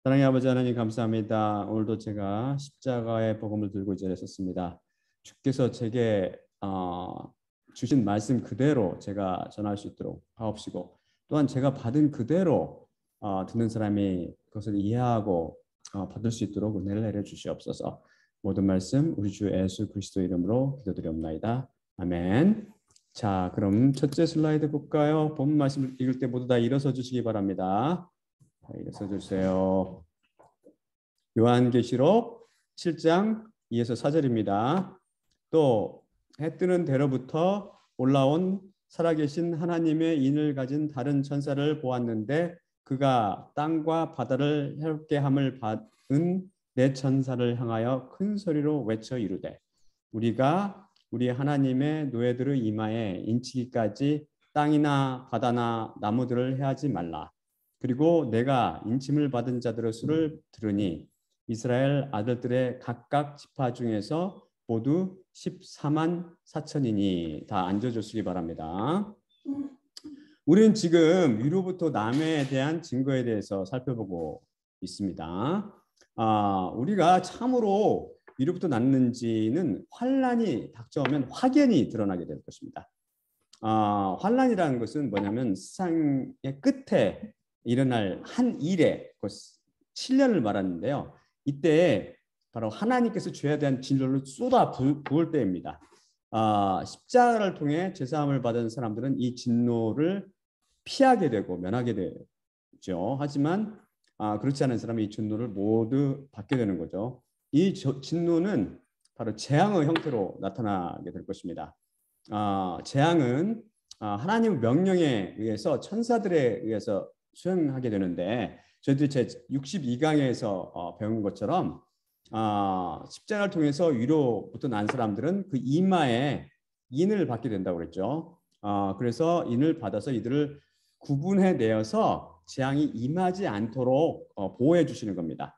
사랑의 아버지 하나님 감사합니다. 오늘도 제가 십자가의 복음을 들고 이 자리에 섰습니다. 주께서 제게 주신 말씀 그대로 제가 전할 수 있도록 하옵시고, 또한 제가 받은 그대로 듣는 사람이 그것을 이해하고 받을 수 있도록 은혜를 내려 주시옵소서. 모든 말씀 우리 주 예수 그리스도 이름으로 기도드리옵나이다. 아멘. 자, 그럼 첫째 슬라이드 볼까요? 본 말씀 읽을 때 모두 다 일어서 주시기 바랍니다. 일어서 주세요. 요한계시록 7장 2에서 4절입니다. 또 해 뜨는 대로부터 올라온 살아계신 하나님의 인을 가진 다른 천사를 보았는데 그가 땅과 바다를 해롭게 함을 받은 네 천사를 향하여 큰 소리로 외쳐 이르되 우리가 우리 하나님의 노예들의 이마에 인치기까지 땅이나 바다나 나무들을 해하지 말라. 그리고 내가 인침을 받은 자들의 수를 들으니 이스라엘 아들들의 각각 지파 중에서 모두 14만 4천이니. 다 앉아주시기 바랍니다. 우리는 지금 위로부터 남에 대한 증거에 대해서 살펴보고 있습니다. 우리가 참으로 위로부터 났는지는 환란이 닥쳐오면 확연히 드러나게 될 것입니다. 환란이라는 것은 뭐냐면 세상의 끝에 일어날 한 일에 7년을 말하는데요. 이때 바로 하나님께서 죄에 대한 진노를 쏟아 부을 때입니다. 십자가를 통해 제사함을 받은 사람들은 이 진노를 피하게 되고 면하게 되죠. 하지만 그렇지 않은 사람은 이 진노를 모두 받게 되는 거죠. 이 진노는 바로 재앙의 형태로 나타나게 될 것입니다. 재앙은 하나님 명령에 의해서 천사들에 의해서 수행하게 되는데, 저희들이 제 62강에서 배운 것처럼 십자가를 통해서 위로부터 난 사람들은 그 이마에 인을 받게 된다고 그랬죠. 그래서 인을 받아서 이들을 구분해 내어서 재앙이 임하지 않도록 보호해 주시는 겁니다.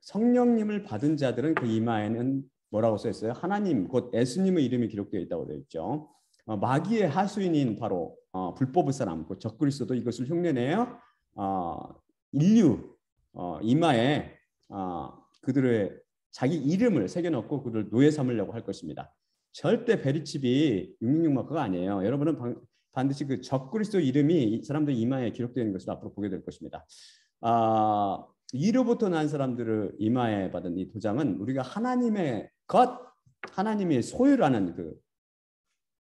성령님을 받은 자들은 그 이마에는 뭐라고 써 있어요? 하나님 곧 예수님의 이름이 기록되어 있다고 되어 있죠. 마귀의 하수인인 바로 불법의 사람, 그 적그리스도도 이것을 흉내내어 인류 이마에 그들의 자기 이름을 새겨넣고 그들을 노예 삼으려고 할 것입니다. 절대 베리칩이 666 마크가 아니에요. 여러분은 반드시 그 적그리스도 이름이 사람들 이마에 기록되는 것을 앞으로 보게 될 것입니다. 이로부터 난 사람들을 이마에 받은 이 도장은 우리가 하나님의 것, 하나님의 소유라는 그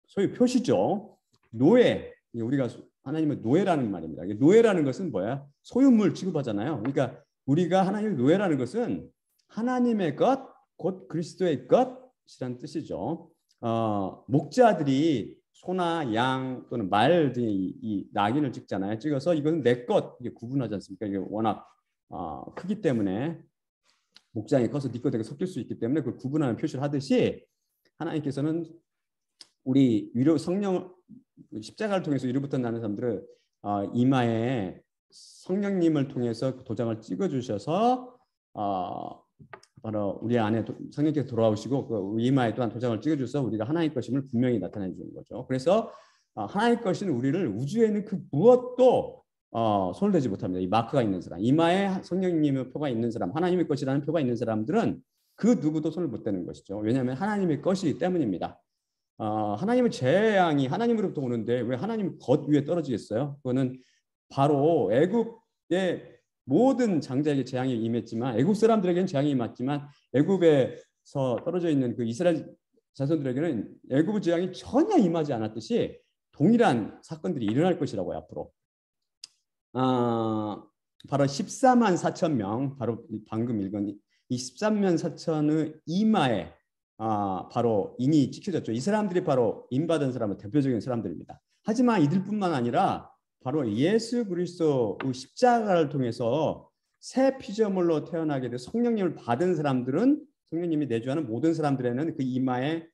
소유 표시죠. 노예, 우리가 하나님의 노예라는 말입니다. 노예라는 것은 뭐야? 소유물 취급하잖아요. 그러니까 우리가 하나님의 노예라는 것은 하나님의 것, 곧 그리스도의 것이라는 뜻이죠. 목자들이 소나 양 또는 말 등의 이 낙인을 찍잖아요. 찍어서 이것은 내 것 이게 구분하지 않습니까? 이게 워낙 크기 때문에 목장이 커서 네 것에게 섞일 수 있기 때문에 그걸 구분하는 표시를 하듯이 하나님께서는 우리 위로 성령 십자가를 통해서 위로부터 나는 사람들을 이마에 성령님을 통해서 도장을 찍어주셔서 바로 우리 안에 성령께서 돌아오시고 그 이마에 또한 도장을 찍어주셔서 우리가 하나님 것임을 분명히 나타내 주는 거죠. 그래서 하나님 것인 우리를 우주에 있는 그 무엇도 손을 대지 못합니다. 이 마크가 있는 사람, 이마에 성령님의 표가 있는 사람, 하나님의 것이라는 표가 있는 사람들은 그 누구도 손을 못 대는 것이죠. 왜냐하면 하나님의 것이기 때문입니다. 하나님의 재앙이 하나님으로부터 오는데 왜 하나님 것 위에 떨어지겠어요? 그거는 바로 애굽의 모든 장자에게 재앙이 임했지만 애굽 사람들에게는 재앙이 임했지만 애굽에서 떨어져 있는 그 이스라엘 자손들에게는 애굽의 재앙이 전혀 임하지 않았듯이 동일한 사건들이 일어날 것이라고요. 앞으로 바로 14만 4천 명, 바로 방금 읽은 이 13만 4천의 이마에 바로 인이 찍혀졌죠. 이 사람들이 바로 인받은 사람은 대표적인 사람들입니다. 하지만 이들뿐만 아니라 바로 예수 그리스도의 십자가를 통해서 새 피조물로 태어나게 돼 성령님을 받은 사람들은 성령님이 내주하는 모든 사람들에는 그 이마에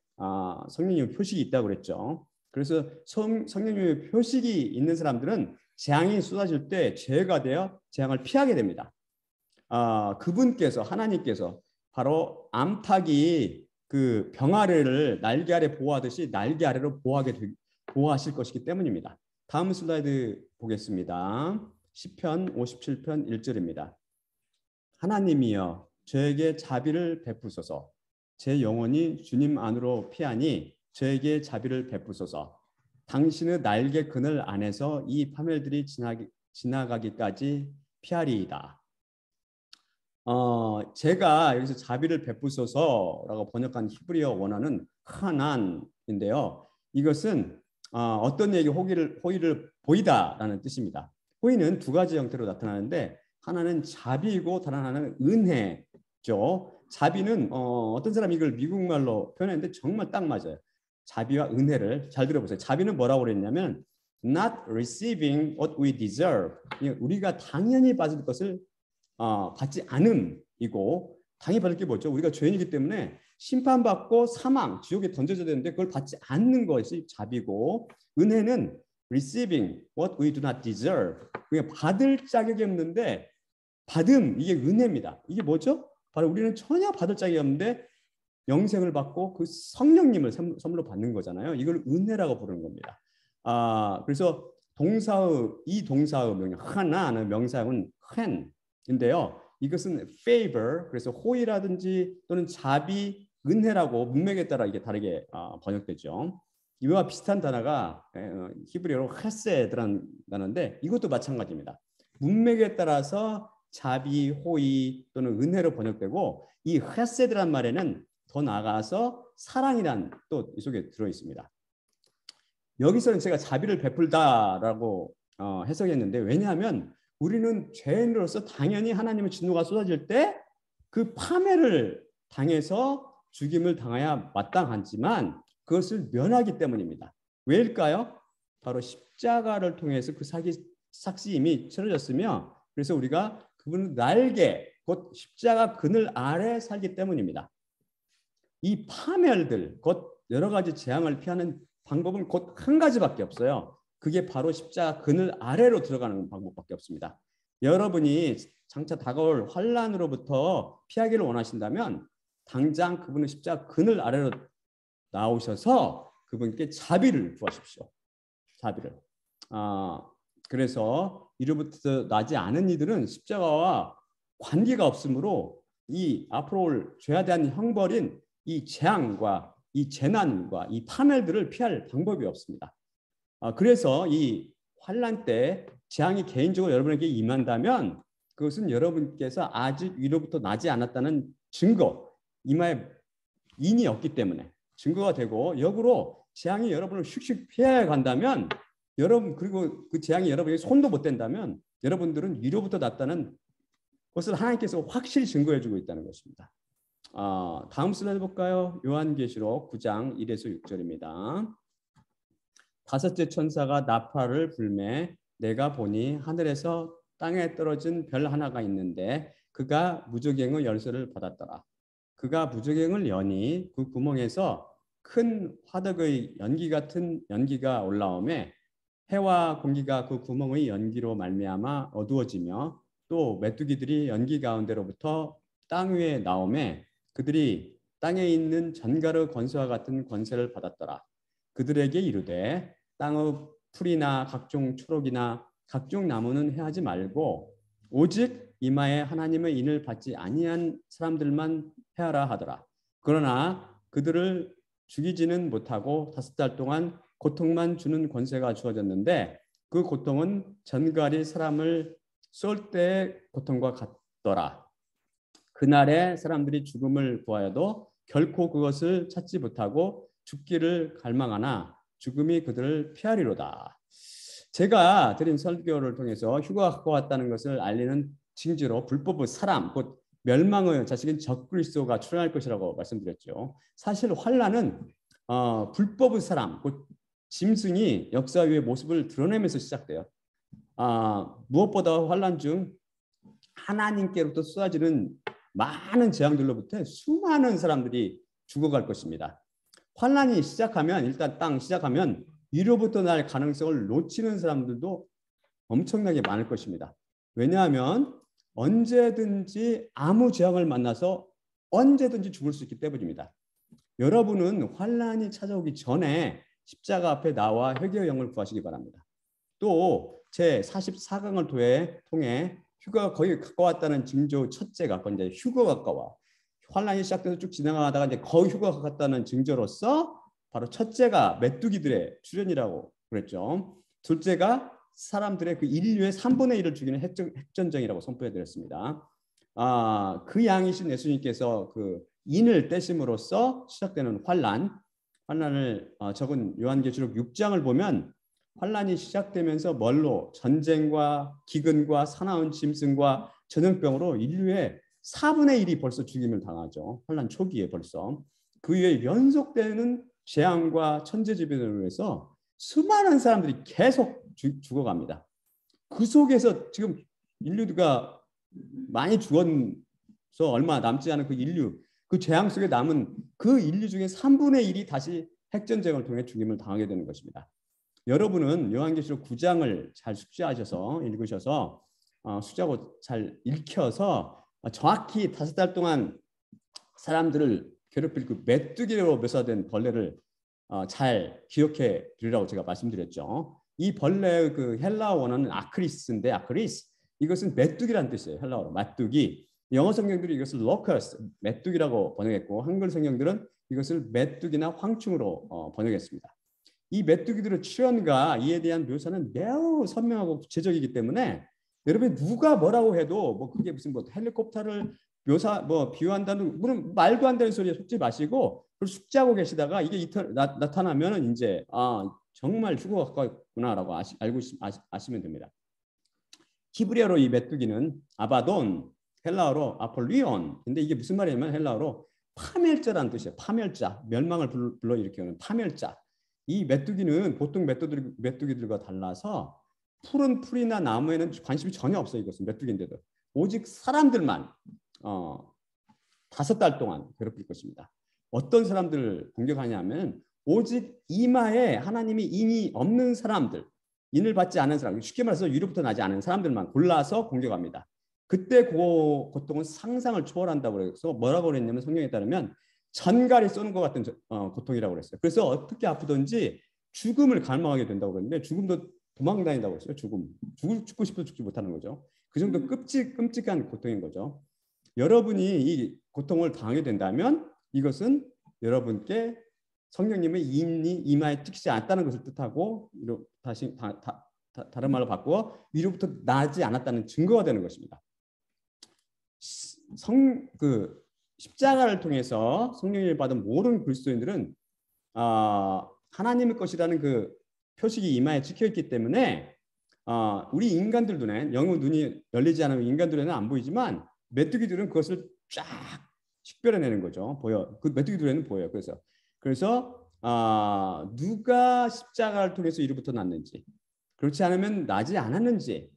성령님의 표식이 있다고 그랬죠. 그래서 성령님의 표식이 있는 사람들은 재앙이 쏟아질 때 죄가 되어 재앙을 피하게 됩니다. 그분께서 하나님께서 바로 암탉이 그 병아래를 날개 아래 보호하듯이 날개 아래로 보호하실 것이기 때문입니다. 다음 슬라이드 보겠습니다. 시편 57편 1절입니다. 하나님이여 저에게 자비를 베푸소서. 제 영혼이 주님 안으로 피하니 저에게 자비를 베푸소서. 당신의 날개 그늘 안에서 이 파멸들이 지나가기까지 피하리이다. 제가 여기서 자비를 베푸소서라고 번역한 히브리어 원어는 하난인데요. 이것은 어떤 이에게 호의를 보이다라는 뜻입니다. 호의는 두 가지 형태로 나타나는데 하나는 자비이고 다른 하나는 은혜죠. 자비는 어떤 사람이 이걸 미국말로 표현했는데 정말 딱 맞아요. 자비와 은혜를 잘 들어보세요. 자비는 뭐라고 그랬냐면 not receiving what we deserve. 우리가 당연히 받을 것을 받지 않음이고, 당연히 받을 게 뭐죠? 우리가 죄인이기 때문에 심판받고 사망, 지옥에 던져져야 되는데 그걸 받지 않는 것이 자비고, 은혜는 receiving what we do not deserve. 그냥 받을 자격이 없는데 받음, 이게 은혜입니다. 이게 뭐죠? 바로 우리는 전혀 받을 자격이 없는데 영생을 받고 그 성령님을 선물로 받는 거잖아요. 이걸 은혜라고 부르는 겁니다. 그래서 이 동사의 명령 하나는 명사형은 hen인데요. 이것은 favor, 그래서 호의라든지 또는 자비, 은혜라고 문맥에 따라 이게 다르게 번역되죠. 이와 비슷한 단어가 히브리어로 헤세드라는 단어인데 이것도 마찬가지입니다. 문맥에 따라서 자비, 호의 또는 은혜로 번역되고, 이 헤세드란 말에는 더 나아가서 사랑이란 또 이 속에 들어 있습니다. 여기서는 제가 자비를 베풀다라고 해석했는데, 왜냐하면 우리는 죄인으로서 당연히 하나님의 진노가 쏟아질 때 그 파멸을 당해서 죽임을 당해야 마땅하지만 그것을 면하기 때문입니다. 왜일까요? 바로 십자가를 통해서 그 삭시임이 치러졌으며, 그래서 우리가 그분의 날개, 곧 십자가 그늘 아래 살기 때문입니다. 이 파멸들, 곧 여러 가지 재앙을 피하는 방법은 곧 한 가지밖에 없어요. 그게 바로 십자가 그늘 아래로 들어가는 방법밖에 없습니다. 여러분이 장차 다가올 환난으로부터 피하기를 원하신다면 당장 그분의 십자가 그늘 아래로 나오셔서 그분께 자비를 구하십시오. 자비를. 그래서 이로부터 나지 않은 이들은 십자가와 관계가 없으므로 이 앞으로 올 죄에 대한 형벌인 이 재앙과 이 재난과 이 파멸들을 피할 방법이 없습니다. 그래서 이 환난 때 재앙이 개인적으로 여러분에게 임한다면 그것은 여러분께서 아직 위로부터 나지 않았다는 증거, 이마에 인이 없기 때문에 증거가 되고, 역으로 재앙이 여러분을 슉슉 피해 간다면, 여러분, 그리고 그 재앙이 여러분에게 손도 못 댄다면 여러분들은 위로부터 났다는 것을 하나님께서 확실히 증거해주고 있다는 것입니다. 다음 슬라이드 볼까요? 요한계시록 9장 1에서 6절입니다. 다섯째 천사가 나팔을 불매 내가 보니 하늘에서 땅에 떨어진 별 하나가 있는데 그가 무저갱의 열쇠를 받았더라. 그가 무저갱을 여니 그 구멍에서 큰 화덕의 연기 같은 연기가 올라오매 해와 공기가 그 구멍의 연기로 말미암아 어두워지며, 또 메뚜기들이 연기 가운데로부터 땅 위에 나오매 그들이 땅에 있는 전갈의 권세와 같은 권세를 받았더라. 그들에게 이르되 땅의 풀이나 각종 초록이나 각종 나무는 해하지 말고 오직 이마에 하나님의 인을 받지 아니한 사람들만 해하라 하더라. 그러나 그들을 죽이지는 못하고 5달 동안 고통만 주는 권세가 주어졌는데 그 고통은 전갈이 사람을 쏠 때의 고통과 같더라. 그날에 사람들이 죽음을 구하여도 결코 그것을 찾지 못하고 죽기를 갈망하나 죽음이 그들을 피하리로다. 제가 드린 설교를 통해서 휴가가 가까웠다는 것을 알리는 징조로 불법의 사람, 곧 멸망의 자식인 적그리스도가 출현할 것이라고 말씀드렸죠. 사실 환난은 불법의 사람, 곧 짐승이 역사 위의 모습을 드러내면서 시작돼요. 무엇보다 환난 중 하나님께로부터 쏟아지는 많은 재앙들로부터 수많은 사람들이 죽어갈 것입니다. 환난이 시작하면, 일단 땅 시작하면 위로부터 날 가능성을 놓치는 사람들도 엄청나게 많을 것입니다. 왜냐하면 언제든지 아무 재앙을 만나서 언제든지 죽을 수 있기 때문입니다. 여러분은 환난이 찾아오기 전에 십자가 앞에 나와 회개의 영을 구하시기 바랍니다. 또 제 44강을 통해 휴거가 거의 가까웠다는 징조 첫째가 이제 휴거가 가까워. 환란이 시작돼서 쭉 지나가다가 이제 거의 휴거가 가깝다는 징조로서 바로 첫째가 메뚜기들의 출현이라고 그랬죠. 둘째가 사람들의 그 인류의 3분의 1을 죽이는 핵전쟁이라고 선포해드렸습니다. 그 양이신 예수님께서 그 인을 떼심으로써 시작되는 환란을 적은 요한계시록 6장을 보면 환란이 시작되면서 뭘로 전쟁과 기근과 사나운 짐승과 전염병으로 인류의 4분의 1이 벌써 죽임을 당하죠. 환란 초기에 벌써. 그 이후에 연속되는 재앙과 천재지변으로 인해서 수많은 사람들이 계속 죽어갑니다. 그 속에서 지금 인류가 많이 죽어서 얼마 남지 않은 그 인류, 그 재앙 속에 남은 그 인류 중에 3분의 1이 다시 핵전쟁을 통해 죽임을 당하게 되는 것입니다. 여러분은 요한계시록 9장을 잘 숙지하셔서 읽으셔서 숙지하고 잘 읽혀서 정확히 5달 동안 사람들을 괴롭힐 그 메뚜기로 묘사된 벌레를 잘 기억해 두리라고 제가 말씀드렸죠. 이 벌레의 그 헬라어 원어는 아크리스인데 아크리스 이것은 메뚜기라는 뜻이에요. 헬라어로 메뚜기. 영어 성경들이 이것을 로커스 메뚜기라고 번역했고 한글 성경들은 이것을 메뚜기나 황충으로 번역했습니다. 이 메뚜기들의 출현과 이에 대한 묘사는 매우 선명하고 구체적이기 때문에 여러분 누가 뭐라고 해도 뭐 그게 무슨 뭐 헬리콥터를 비유한다는 물론 말도 안 되는 소리에 속지 마시고 그걸 숙지하고 계시다가 이게 나타나면은 이제 정말 휴거가 가까웠구나라고 아시면 됩니다. 히브리어로 이 메뚜기는 아바돈, 헬라어로 아폴리온. 근데 이게 무슨 말이냐면 헬라어로 파멸자라는 뜻이에요. 파멸자, 멸망을 불러일으키는 파멸자. 이 메뚜기는 보통 메뚜기들과 달라서 푸른 풀이나 나무에는 관심이 전혀 없어요. 이것은 메뚜기인데도 오직 사람들만 5달 동안 괴롭힐 것입니다. 어떤 사람들을 공격하냐면 오직 이마에 하나님이 인이 없는 사람들, 인을 받지 않은 사람, 쉽게 말해서 위로부터 나지 않은 사람들만 골라서 공격합니다. 그때 그 고통은 상상을 초월한다고 그래서 뭐라고 그랬냐면 성경에 따르면 전갈이 쏘는 것 같은 고통이라고 그랬어요. 그래서 어떻게 아프든지 죽음을 갈망하게 된다고 그랬는데 죽음도 도망다닌다고 했어요. 죽고 싶어도 죽지 못하는 거죠. 그 정도 끔찍한 고통인 거죠. 여러분이 이 고통을 당하게 된다면 이것은 여러분께 성령님의 인이 이마에 찍히지 않았다는 것을 뜻하고 다른 말로 바꾸어 위로부터 나지 않았다는 증거가 되는 것입니다. 십자가를 통해서 성령을 받은 모든 그리스도인들은 하나님의 것이라는 그 표식이 이마에 찍혀 있기 때문에 우리 인간들 눈에 영의 눈이 열리지 않으면 인간들 눈에는 안 보이지만 메뚜기들은 그것을 쫙 식별해내는 거죠. 보여. 그 메뚜기들에는 보여요. 그래서 누가 십자가를 통해서 이로부터 났는지 그렇지 않으면 나지 않았는지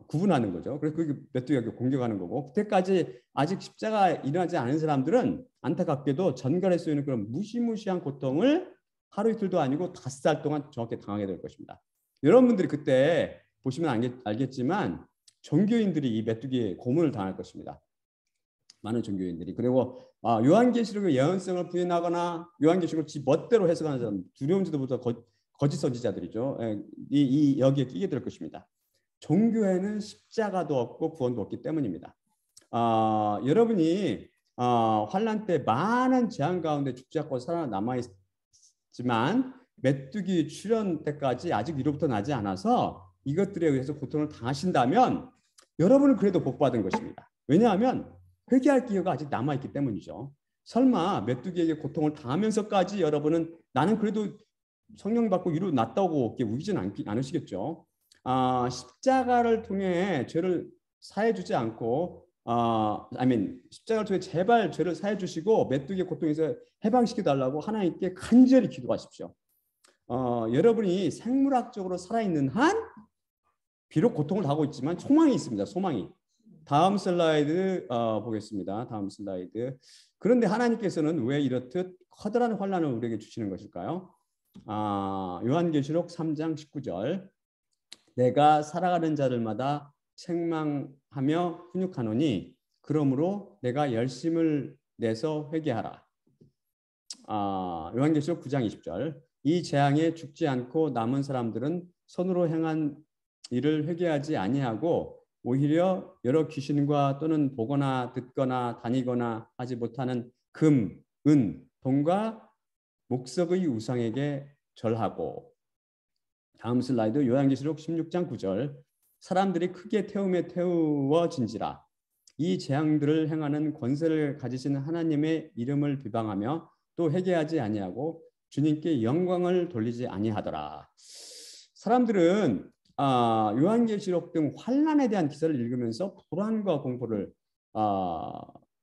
구분하는 거죠. 그래서 그 메뚜기가 공격하는 거고 그때까지 아직 십자가 일어나지 않은 사람들은 안타깝게도 전갈에 쏘이는 그런 무시무시한 고통을 하루 이틀도 아니고 5달 동안 정확히 당하게 될 것입니다. 여러분들이 그때 보시면 알겠지만 종교인들이 이 메뚜기의 고문을 당할 것입니다. 많은 종교인들이. 그리고 요한계시록의 예언성을 부인하거나 요한계시록을 지 멋대로 해석하는 사람 두려운 지도보다 거짓 선지자들이죠. 여기에 끼게 될 것입니다. 종교에는 십자가도 없고 구원도 없기 때문입니다. 여러분이 환란 때 많은 재앙 가운데 죽지 않고 살아남아 있지만 메뚜기 출현 때까지 아직 위로부터 나지 않아서 이것들에 의해서 고통을 당하신다면 여러분은 그래도 복받은 것입니다. 왜냐하면 회개할 기회가 아직 남아있기 때문이죠. 설마 메뚜기에게 고통을 당하면서까지 여러분은 나는 그래도 성령 받고 위로 났다고 우기진 않으시겠죠. 십자가를 통해 죄를 사해 주지 않고 십자가를 통해 제발 죄를 사해 주시고 메뚜기의 고통에서 해방시켜 달라고 하나님께 간절히 기도하십시오. 여러분이 생물학적으로 살아있는 한 비록 고통을 당하고 있지만 소망이 있습니다. 소망이. 다음 슬라이드 보겠습니다. 다음 슬라이드. 그런데 하나님께서는 왜 이렇듯 커다란 환난을 우리에게 주시는 것일까요? 요한계시록 3장 19절 내가 살아가는 자들마다 책망하며 훈육하노니 그러므로 내가 열심을 내서 회개하라. 요한계시록 9장 20절 이 재앙에 죽지 않고 남은 사람들은 손으로 행한 이를 회개하지 아니하고 오히려 여러 귀신과 또는 보거나 듣거나 다니거나 하지 못하는 금, 은, 돈과 목석의 우상에게 절하고. 다음 슬라이드 요한계시록 16장 9절. 사람들이 크게 태움에 태우어진지라. 이 재앙들을 행하는 권세를 가지신 하나님의 이름을 비방하며 또 회개하지 아니하고 주님께 영광을 돌리지 아니하더라. 사람들은 요한계시록 등 환난에 대한 기사를 읽으면서 불안과 공포를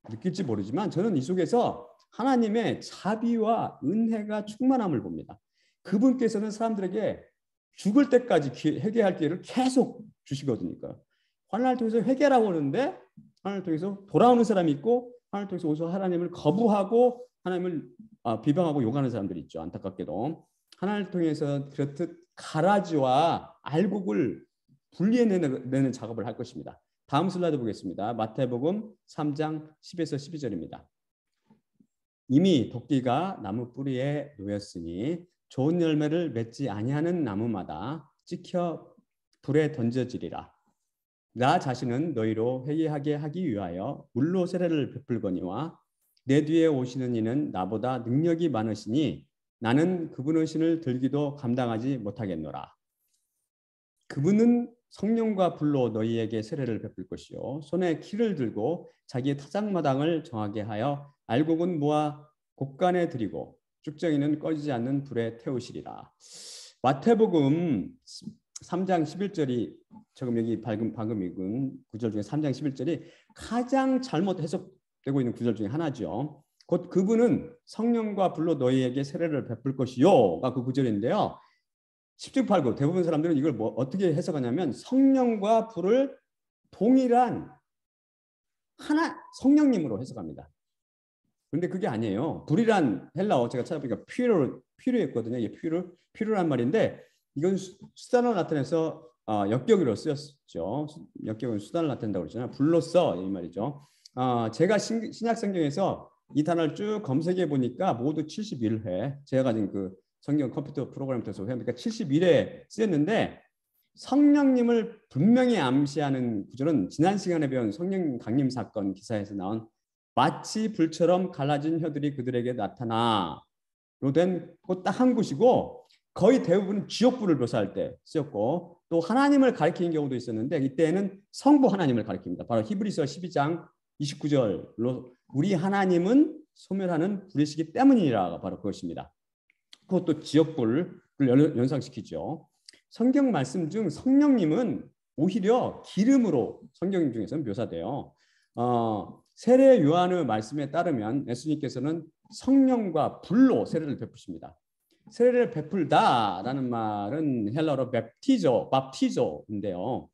느낄지 모르지만 저는 이 속에서 하나님의 자비와 은혜가 충만함을 봅니다. 그분께서는 사람들에게 죽을 때까지 회개할 기회를 계속 주시거든요. 환난을 통해서 회개라고 하는데 하나님을 통해서 돌아오는 사람이 있고 하나님을 통해서 오서 하나님을 거부하고 하나님을 비방하고 욕하는 사람들이 있죠. 안타깝게도 하나님을 통해서 그렇듯 가라지와 알곡을 분리해내는 작업을 할 것입니다. 다음 슬라이드 보겠습니다. 마태복음 3장 10에서 12절입니다. 이미 도끼가 나무 뿌리에 놓였으니 좋은 열매를 맺지 아니하는 나무마다 찍혀 불에 던져지리라. 나 자신은 너희로 회개하게 하기 위하여 물로 세례를 베풀거니와 내 뒤에 오시는 이는 나보다 능력이 많으시니 나는 그분의 신을 들기도 감당하지 못하겠노라. 그분은 성령과 불로 너희에게 세례를 베풀 것이요 손에 키를 들고 자기의 타작마당을 정하게 하여 알곡은 모아 곡간에 들이고 쭉정이는 꺼지지 않는 불에 태우시리라. 마태복음 3장 11절이 지금 여기 방금 읽은 구절 중에 3장 11절이 가장 잘못 해석되고 있는 구절 중에 하나죠. 곧 그분은 성령과 불로 너희에게 세례를 베풀 것이요가 그 구절인데요. 10중 8구 대부분 사람들은 이걸 어떻게 해석하냐면 성령과 불을 동일한 하나 성령님으로 해석합니다. 그런데 그게 아니에요. 불이란 헬라어 제가 찾아보니까 퓨르였거든요. 이게 퓨르란 말인데 이건 수단으로 나타내서 역격으로 쓰였죠. 역격은 수단을 나타낸다고 그러잖아요. 불로써 이 말이죠. 제가 신약 성경에서 이 단어를 쭉 검색해 보니까 모두 71회 제가 가진 그 성경 컴퓨터 프로그램 통해서 해보니까 71회 쓰였는데 성령님을 분명히 암시하는 구절은 지난 시간에 배운 성령 강림 사건 기사에서 나온 마치 불처럼 갈라진 혀들이 그들에게 나타나로 된 그 딱 한 곳이고 거의 대부분 지옥불을 묘사할 때 쓰였고 또 하나님을 가리키는 경우도 있었는데 이때는 성부 하나님을 가리킵니다. 바로 히브리서 12장 29절로 우리 하나님은 소멸하는 불이시기 때문이라 바로 그것입니다. 그것도 지옥불을 연상시키죠. 성경 말씀 중 성령님은 오히려 기름으로 성경 중에서는 묘사돼요. 세례 요한의 말씀에 따르면 예수님께서는 성령과 불로 세례를 베푸십니다. 세례를 베풀다라는 말은 헬라어로 밥티조인데요.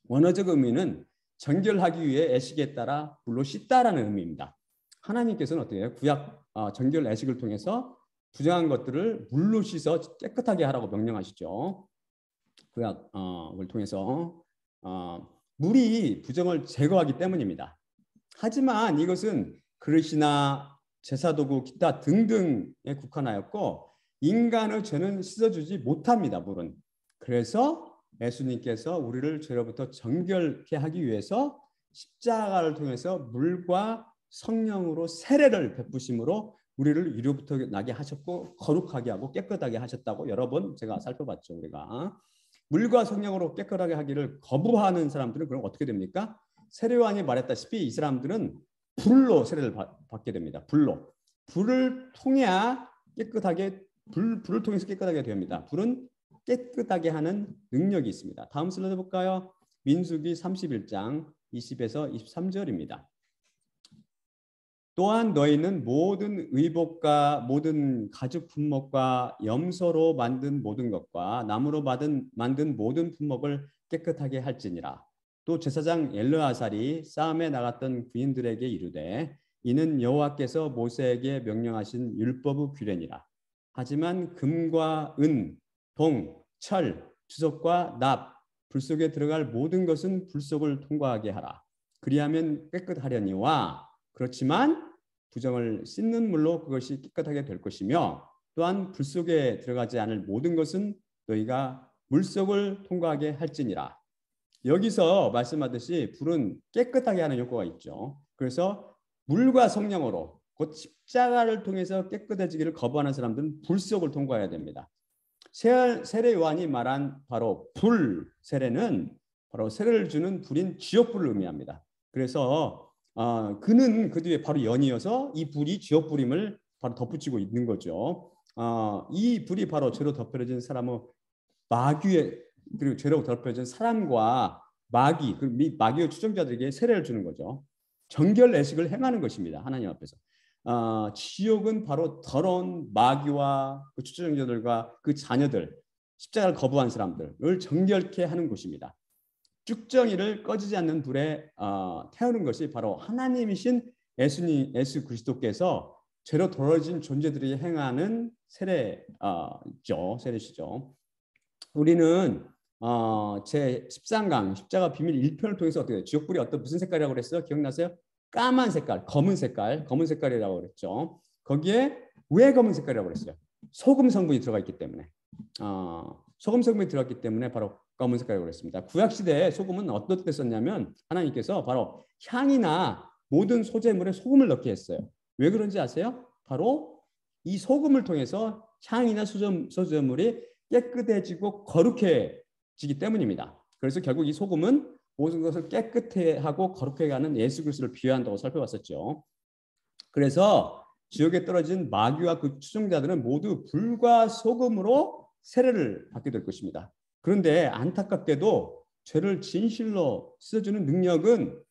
원어적 의미는 정결하기 위해 애식에 따라 불로 씻다라는 의미입니다. 하나님께서는 어떻게 해요? 구약 정결 애식을 통해서 부정한 것들을 물로 씻어 깨끗하게 하라고 명령하시죠. 구약을 통해서 물이 부정을 제거하기 때문입니다. 하지만 이것은 그릇이나 제사도구 기타 등등에 국한하였고 인간의 죄는 씻어주지 못합니다. 물은. 그래서 예수님께서 우리를 죄로부터 정결케 하기 위해서 십자가를 통해서 물과 성령으로 세례를 베푸심으로 우리를 유로부터 나게 하셨고 거룩하게 하고 깨끗하게 하셨다고 여러 번 제가 살펴봤죠. 우리가 물과 성령으로 깨끗하게 하기를 거부하는 사람들은 그럼 어떻게 됩니까? 세례요한이 말했다시피 이 사람들은 불로 세례를 받게 됩니다. 불을 통해야 깨끗하게 불을 통해서 깨끗하게 됩니다. 불은 깨끗하게 하는 능력이 있습니다. 다음 슬라이드 볼까요? 민수기 31장 20에서 23절입니다. 또한 너희는 모든 의복과 모든 가죽 품목과 염소로 만든 모든 것과 나무로 만든 모든 품목을 깨끗하게 할지니라. 또 제사장 엘르아살이 싸움에 나갔던 부인들에게 이르되 이는 여호와께서 모세에게 명령하신 율법의 규례니라. 하지만 금과 은, 동, 철, 주석과 납, 불 속에 들어갈 모든 것은 불 속을 통과하게 하라. 그리하면 깨끗하려니와 그렇지만 부정을 씻는 물로 그것이 깨끗하게 될 것이며 또한 불 속에 들어가지 않을 모든 것은 너희가 물속을 통과하게 할지니라. 여기서 말씀하듯이 불은 깨끗하게 하는 효과가 있죠. 그래서 물과 성령으로 곧 십자가를 통해서 깨끗해지기를 거부하는 사람들은 불 속을 통과해야 됩니다. 세례 요한이 말한 바로 불 세례는 바로 세례를 주는 불인 지옥불을 의미합니다. 그래서 그는 그 뒤에 바로 연이어서 이 불이 지옥불임을 바로 덧붙이고 있는 거죠. 이 불이 바로 죄로 덮여진 사람의 마귀의 그리고 죄로 덮여진 사람과 마귀 그리고 마귀의 추종자들에게 세례를 주는 거죠. 정결 내식을 행하는 것입니다. 하나님 앞에서. 지옥은 바로 더러운 마귀와 그 추종자들과 그 자녀들, 십자가를 거부한 사람들을 정결케 하는 곳입니다. 쭉정이를 꺼지지 않는 불에 태우는 것이 바로 하나님이신 예수 그리스도께서 죄로 더러워진 존재들이 행하는 세례시죠. 우리는 제 13강 십자가 비밀 1편을 통해서 어떻게 지옥불이 무슨 색깔이라고 그랬어요? 기억나세요? 까만 색깔, 검은 색깔이라고 그랬죠. 거기에 왜 검은 색깔이라고 그랬어요? 소금 성분이 들어가 있기 때문에. 소금 성분이 들어갔기 때문에 바로 검은 색깔이라고 그랬습니다. 구약 시대에 소금은 어떻게 썼냐면 하나님께서 바로 향이나 모든 소재물에 소금을 넣게 했어요. 왜 그런지 아세요? 바로 이 소금을 통해서 향이나 소재물이 깨끗해지고 거룩해지기 때문입니다. 그래서 결국 이 소금은 모든 것을 깨끗해 하고 거룩해 가는 예수 그리스도를 비유한다고 살펴봤었죠. 그래서 지옥에 떨어진 마귀와 그 추종자들은 모두 불과 소금으로 세례를 받게 될 것입니다. 그런데 안타깝게도 죄를 진실로 씻어주는 능력은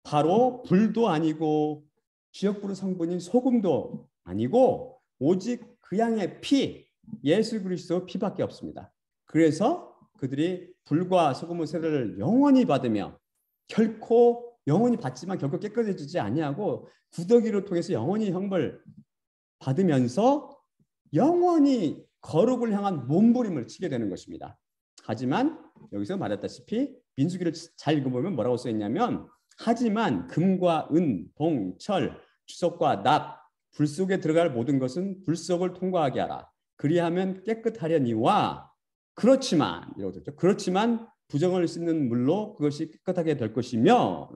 바로 불도 아니고 지옥불의 성분인 소금도 아니고 오직 그 양의 피, 예수 그리스도 피밖에 없습니다. 그래서 그들이 불과 소금의 세례를 영원히 받으며 결코 영원히 받지만 결코 깨끗해지지 아니하고 구더기로 통해서 영원히 형벌 받으면서 영원히 거룩을 향한 몸부림을 치게 되는 것입니다. 하지만 여기서 말했다시피 민수기를 잘 읽어보면 뭐라고 써있냐면 하지만 금과 은, 봉, 철, 주석과 납, 불 속에 들어갈 모든 것은 불 속을 통과하게 하라. 그리하면 깨끗하려니와 그렇지만 이라고 됐죠. 그렇지만 부정을 씻는 물로 그것이 깨끗하게 될 것이며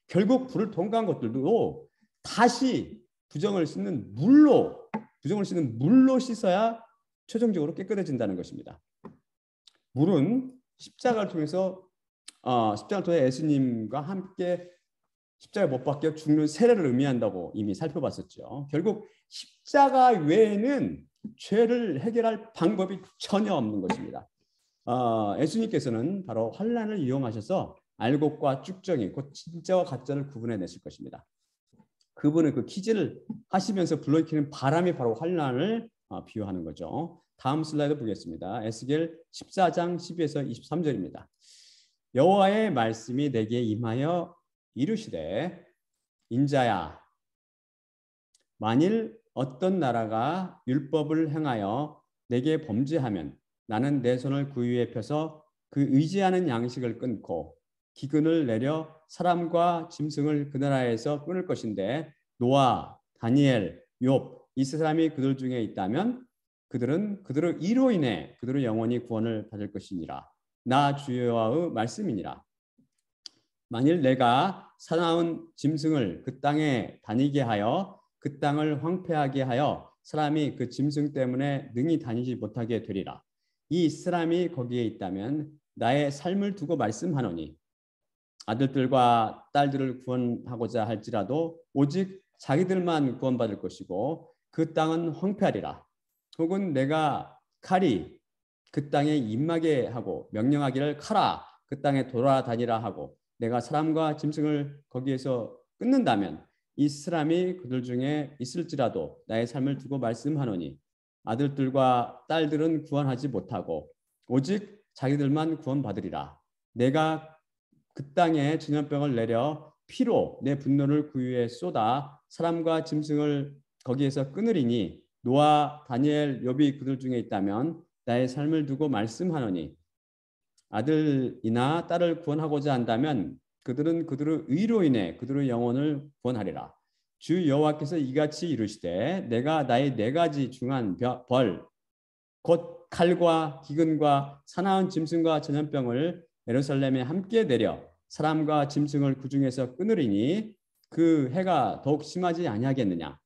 결국 불을 통과한 것들도 다시 부정을 씻는 물로 씻어야 최종적으로 깨끗해진다는 것입니다. 물은 십자가를 통해 예수님과 함께 십자가에 못 박혀 죽는 세례를 의미한다고 이미 살펴봤었죠. 결국 십자가 외에는 죄를 해결할 방법이 전혀 없는 것입니다. 예수님께서는 바로 환난을 이용하셔서 알곡과 쭉정이 곧 진짜와 가짜를 구분해내실 것입니다. 그분은 그 퀴즈를 하시면서 불러일으키는 바람이 바로 환난을 비유하는 거죠. 다음 슬라이드 보겠습니다. 에스겔 14장 12에서 23절입니다. 여호와의 말씀이 내게 임하여 이르시되 인자야 만일 어떤 나라가 율법을 행하여 내게 범죄하면 나는 내 손을 그 위에 펴서 그 의지하는 양식을 끊고 기근을 내려 사람과 짐승을 그 나라에서 끊을 것인데 노아, 다니엘, 욥 이 세 사람이 그들 중에 있다면 그들은 그들의 이로 인해 그들의 영원히 구원을 받을 것이니라. 나 주 여호와의 말씀이니라. 만일 내가 사나운 짐승을 그 땅에 다니게 하여 그 땅을 황폐하게 하여 사람이 그 짐승 때문에 능히 다니지 못하게 되리라. 이 사람이 거기에 있다면 나의 삶을 두고 말씀하노니 아들들과 딸들을 구원하고자 할지라도 오직 자기들만 구원받을 것이고 그 땅은 황폐하리라. 혹은 내가 칼이 그 땅에 임하게 하고 명령하기를 카라 그 땅에 돌아다니라 하고 내가 사람과 짐승을 거기에서 끊는다면 이 사람이 그들 중에 있을지라도 나의 삶을 두고 말씀하노니 아들들과 딸들은 구원하지 못하고 오직 자기들만 구원받으리라. 내가 그 땅에 전염병을 내려 피로 내 분노를 그 위에 쏟아 사람과 짐승을 거기에서 끊으리니 노아, 다니엘, 욥이 그들 중에 있다면 나의 삶을 두고 말씀하노니 아들이나 딸을 구원하고자 한다면 그들은 그들의 의로 인해 그들의 영혼을 구원하리라. 주 여호와께서 이같이 이르시되 내가 나의 네 가지 중한 벌 곧 칼과 기근과 사나운 짐승과 전염병을 예루살렘에 함께 내려 사람과 짐승을 그 중에서 끊으리니 그 해가 더욱 심하지 아니하겠느냐.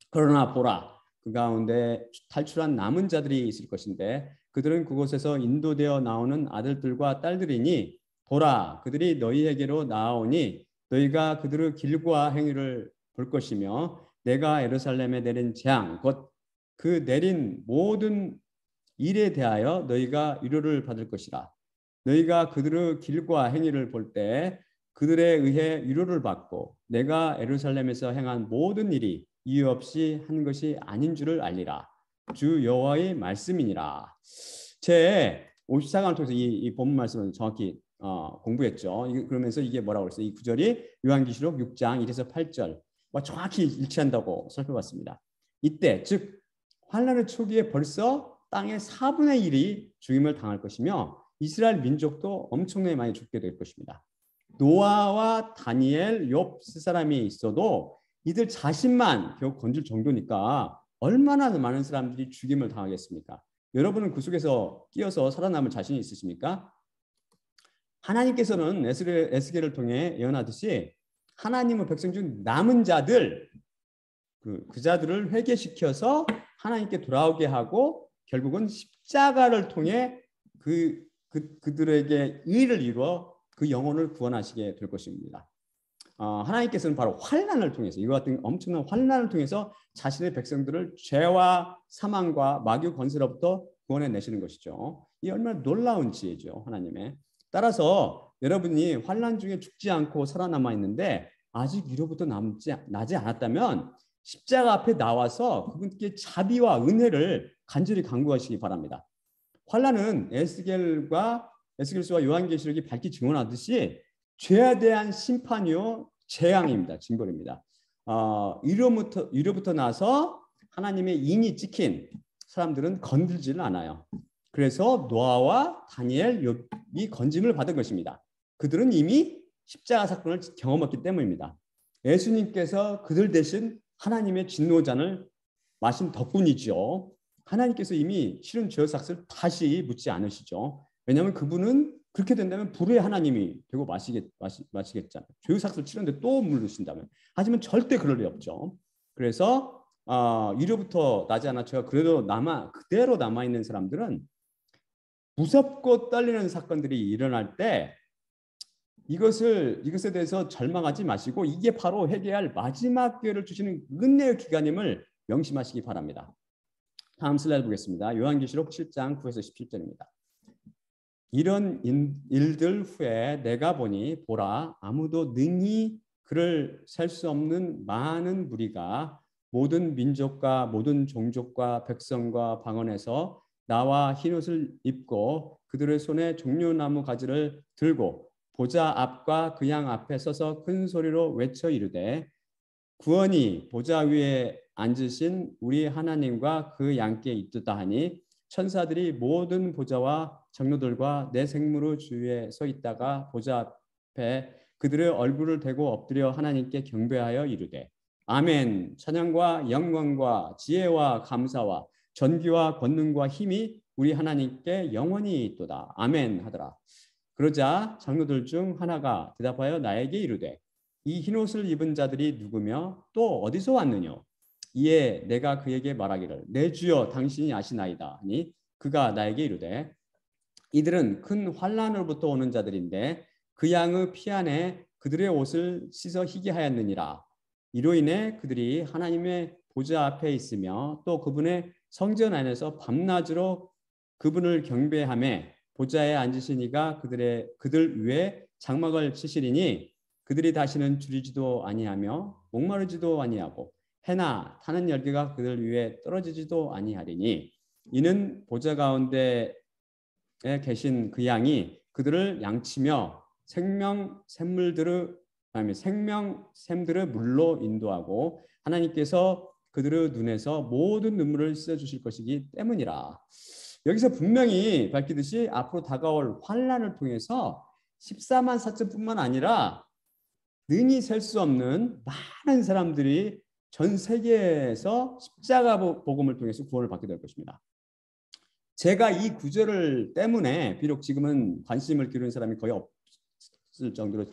그러나 보라, 그 가운데 탈출한 남은 자들이 있을 것인데 그들은 그곳에서 인도되어 나오는 아들들과 딸들이니 보라, 그들이 너희에게로 나아오니 너희가 그들의 길과 행위를 볼 것이며 내가 예루살렘에 내린 재앙 곧 그 내린 모든 일에 대하여 너희가 위로를 받을 것이라. 너희가 그들의 길과 행위를 볼 때 그들에 의해 위로를 받고 내가 예루살렘에서 행한 모든 일이 이유 없이 한 것이 아닌 줄을 알리라. 주 여호와의 말씀이니라. 제 54강을 통해서 이 본문 말씀을 정확히 공부했죠. 그러면서 이게 뭐라고 그랬어요? 이 구절이 요한계시록 6장 1에서 8절과 정확히 일치한다고 살펴봤습니다. 이때 즉 환란의 초기에 벌써 땅의 4분의 1이 죽임을 당할 것이며 이스라엘 민족도 엄청나게 많이 죽게 될 것입니다. 노아와 다니엘, 욥 세 사람이 있어도 이들 자신만 겨우 건질 정도니까 얼마나 많은 사람들이 죽임을 당하겠습니까? 여러분은 그 속에서 끼어서 살아남을 자신이 있으십니까? 하나님께서는 에스겔을 통해 예언하듯이 하나님의 백성 중 남은 자들 그 자들을 회개시켜서 하나님께 돌아오게 하고 결국은 십자가를 통해 그들에게 의를 이루어 그 영혼을 구원하시게 될 것입니다. 하나님께서는 바로 환난을 통해서 이와 같은 엄청난 환난을 통해서 자신의 백성들을 죄와 사망과 마귀 권세로부터 구원해 내시는 것이죠. 이 얼마나 놀라운 지혜죠, 하나님의. 따라서 여러분이 환난 중에 죽지 않고 살아남아 있는데 아직 위로부터 나지 않았다면 십자가 앞에 나와서 그분께 자비와 은혜를 간절히 간구하시기 바랍니다. 환난은 에스겔서와 요한계시록이 밝히 증언하듯이 죄에 대한 심판이요 재앙입니다. 징벌입니다. 위로부터 나서 하나님의 인이 찍힌 사람들은 건들지는 않아요. 그래서 노아와 다니엘, 욥이 건짐을 받은 것입니다. 그들은 이미 십자가 사건을 경험했기 때문입니다. 예수님께서 그들 대신 하나님의 진노잔을 마신 덕분이죠. 하나님께서 이미 치른 죄의 삭을 다시 묻지 않으시죠. 왜냐하면 그분은 그렇게 된다면 불의 하나님이 되고 마시겠잖아요. 죄의 삭을 치렀는데 또 물르신다면. 하지만 절대 그럴 리 없죠. 그래서 위로부터 나지 않아 제가 그대로 남아 있는 사람들은 무섭고 떨리는 사건들이 일어날 때 이것에 대해서 절망하지 마시고 이게 바로 회개할 마지막 기회를 주시는 은혜의 기간임을 명심하시기 바랍니다. 다음 슬라이드 보겠습니다. 요한계시록 7장 9에서 17절입니다. 이런 일들 후에 내가 보니 보라 아무도 능히 그를 셀 수 없는 많은 무리가 모든 민족과 모든 종족과 백성과 방언에서 나와 흰옷을 입고 그들의 손에 종려나무 가지를 들고 보좌 앞과 그 양 앞에 서서 큰 소리로 외쳐 이르되 구원이 보좌 위에 앉으신 우리 하나님과 그 양께 있도다 하니 천사들이 모든 보좌와 장로들과 내 생물의 주위에 서 있다가 보좌 앞에 그들의 얼굴을 대고 엎드려 하나님께 경배하여 이르되 아멘. 찬양과 영광과 지혜와 감사와 전기와 권능과 힘이 우리 하나님께 영원히 있도다. 아멘 하더라. 그러자 장로들 중 하나가 대답하여 나에게 이르되 이 흰옷을 입은 자들이 누구며 또 어디서 왔느냐? 이에 내가 그에게 말하기를 내 주여 당신이 아시나이다 하니 그가 나에게 이르되 이들은 큰 환난으로부터 오는 자들인데 그 양의 피 안에 그들의 옷을 씻어 희게 하였느니라. 이로 인해 그들이 하나님의 보좌 앞에 있으며 또 그분의 성전 안에서 밤낮으로 그분을 경배하며 보좌에 앉으신 이가 그들 위에 장막을 치시리니 그들이 다시는 줄이지도 아니하며 목마르지도 아니하고 해나 타는 열기가 그들 위에 떨어지지도 아니하리니 이는 보좌 가운데에 계신 그 양이 그들을 양치며 생명샘들의 물로 인도하고 하나님께서 그들의 눈에서 모든 눈물을 씻어주실 것이기 때문이라. 여기서 분명히 밝히듯이 앞으로 다가올 환란을 통해서 14만 4천뿐만 아니라 능히 셀 수 없는 많은 사람들이 전 세계에서 십자가 복음을 통해서 구원을 받게 될 것입니다. 제가 이 구절을 때문에 비록 지금은 관심을 기울이는 사람이 거의 없을 정도로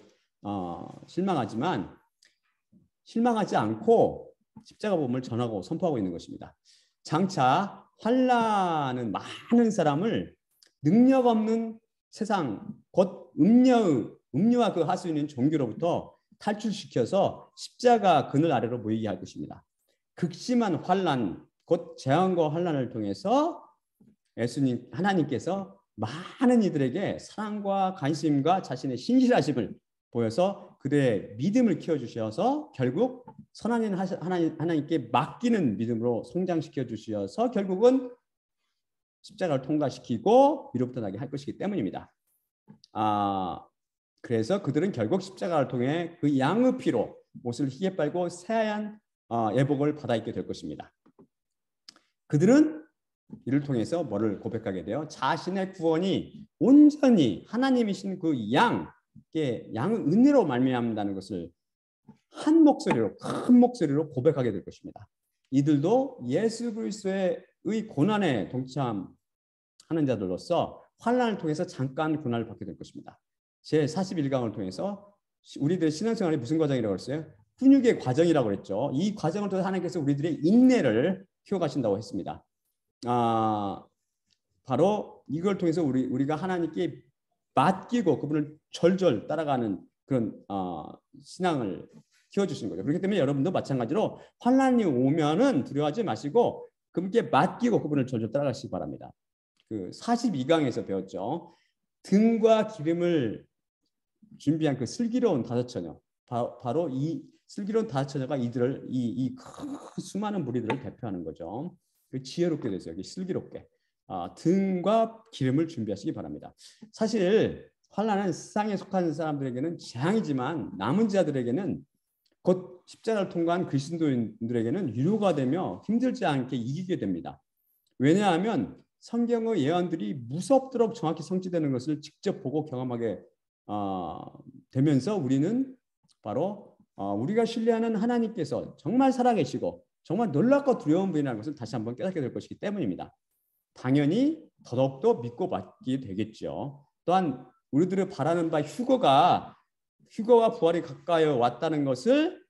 실망하지 않고 십자가 복음을 전하고 선포하고 있는 것입니다. 장차 환난은 많은 사람을 능력 없는 세상 곧 음료와 그 하수 있는 종교로부터 탈출시켜서 십자가 그늘 아래로 모이게 할 것입니다. 극심한 환난 곧 재앙과 환난을 통해서 예수님 하나님께서 많은 이들에게 사랑과 관심과 자신의 신실하심을 보여서 그들의 믿음을 키워주셔서 결국 선하신 하나님께 맡기는 믿음으로 성장시켜 주셔서 결국은 십자가를 통과시키고 위로부터 나게 할 것이기 때문입니다. 그래서 그들은 결국 십자가를 통해 그 양의 피로 옷을 희게 빨고 새하얀 예복을 받아 입게 될 것입니다. 그들은 이를 통해서 뭐를 고백하게 돼요? 자신의 구원이 온전히 하나님이신 그 양의 은혜로 말미암는다는 것을 한 목소리로 큰 목소리로 고백하게 될 것입니다. 이들도 예수 그리스도의 고난에 동참하는 자들로서 환난을 통해서 잠깐 고난을 받게 될 것입니다. 제 41강을 통해서 우리들의 신앙생활이 무슨 과정이라고 했어요? 훈육의 과정이라고 그랬죠. 이 과정을 통해서 하나님께서 우리들의 인내를 키워가신다고 했습니다. 바로 이걸 통해서 우리가 하나님께 맡기고 그분을 절절 따라가는 그런 신앙을 키워주시는 거죠. 그렇기 때문에 여러분도 마찬가지로 환난이 오면은 두려워하지 마시고 그분께 맡기고 그분을 절절 따라가시기 바랍니다. 그 42강에서 배웠죠. 등과 기름을 준비한 그 슬기로운 다섯 처녀, 바로 이 슬기로운 다섯 처녀가 이들을 이 수많은 무리들을 대표하는 거죠. 그 지혜롭게 되세요. 슬기롭게 등과 기름을 준비하시기 바랍니다. 사실 환난은 세상에 속한 사람들에게는 재앙이지만 남은 자들에게는 곧 십자가를 통과한 그리스도인들에게는 위로가 되며 힘들지 않게 이기게 됩니다. 왜냐하면 성경의 예언들이 무섭도록 정확히 성취되는 것을 직접 보고 경험하게 되면서 우리는 바로 우리가 신뢰하는 하나님께서 정말 살아계시고 정말 놀랍고 두려운 분이라는 것을 다시 한번 깨닫게 될 것이기 때문입니다. 당연히 더더욱더 믿고 맡기게 되겠죠. 또한 우리들이 바라는 바 휴거와 부활이 가까이 왔다는 것을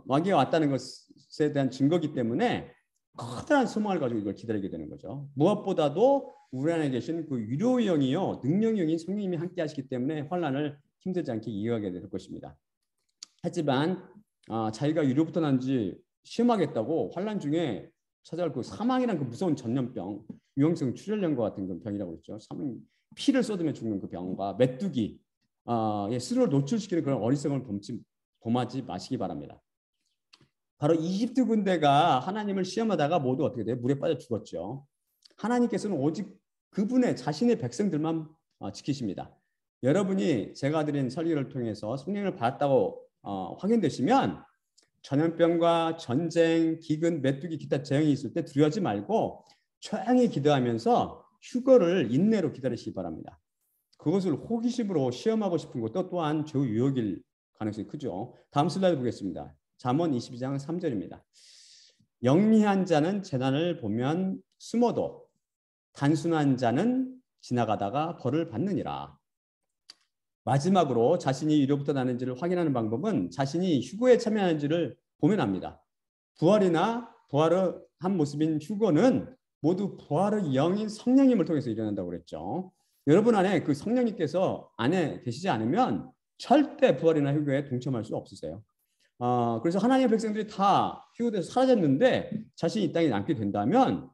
마귀에 왔다는 것에 대한 증거이기 때문에 커다란 소망을 가지고 이걸 기다리게 되는 거죠. 무엇보다도 우리 안에 계신 그 위로의 영이요 능력의 영인 성령님이 함께 하시기 때문에 환난을 힘들지 않게 이해하게 될 것입니다. 하지만 자기가 위로부터 난지 시험하겠다고 환난 중에 찾아올 그 사망이란 그 무서운 전염병, 유형성 출혈염과 같은 그 병이라고 그랬죠. 피를 쏟으며 죽는 그 병과 메뚜기, 스스로를 노출시키는 그런 어리석음을 범하지 마시기 바랍니다. 바로 이집트 군대가 하나님을 시험하다가 모두 어떻게 돼요? 물에 빠져 죽었죠. 하나님께서는 오직 그분의 자신의 백성들만 지키십니다. 여러분이 제가 드린 설교를 통해서 성령을 받았다고 확인되시면 전염병과 전쟁, 기근, 메뚜기, 기타 재앙이 있을 때 두려워하지 말고 조용히 기도하면서 휴거를 인내로 기다리시기 바랍니다. 그것을 호기심으로 시험하고 싶은 것도 또한 저 유혹일 가능성이 크죠. 다음 슬라이드 보겠습니다. 잠언 22장 3절입니다. 영리한 자는 재난을 보면 숨어도 단순한 자는 지나가다가 벌을 받느니라. 마지막으로 자신이 위로부터 나는지를 확인하는 방법은 자신이 휴거에 참여하는지를 보면 합니다. 부활의 한 모습인 휴거는 모두 부활의 영인 성령님을 통해서 일어난다고 그랬죠. 여러분 안에 그 성령님께서 안에 계시지 않으면 절대 부활이나 휴거에 동참할 수 없으세요. 그래서 하나님의 백성들이 다 휴거돼서 사라졌는데 자신이 이 땅에 남게 된다면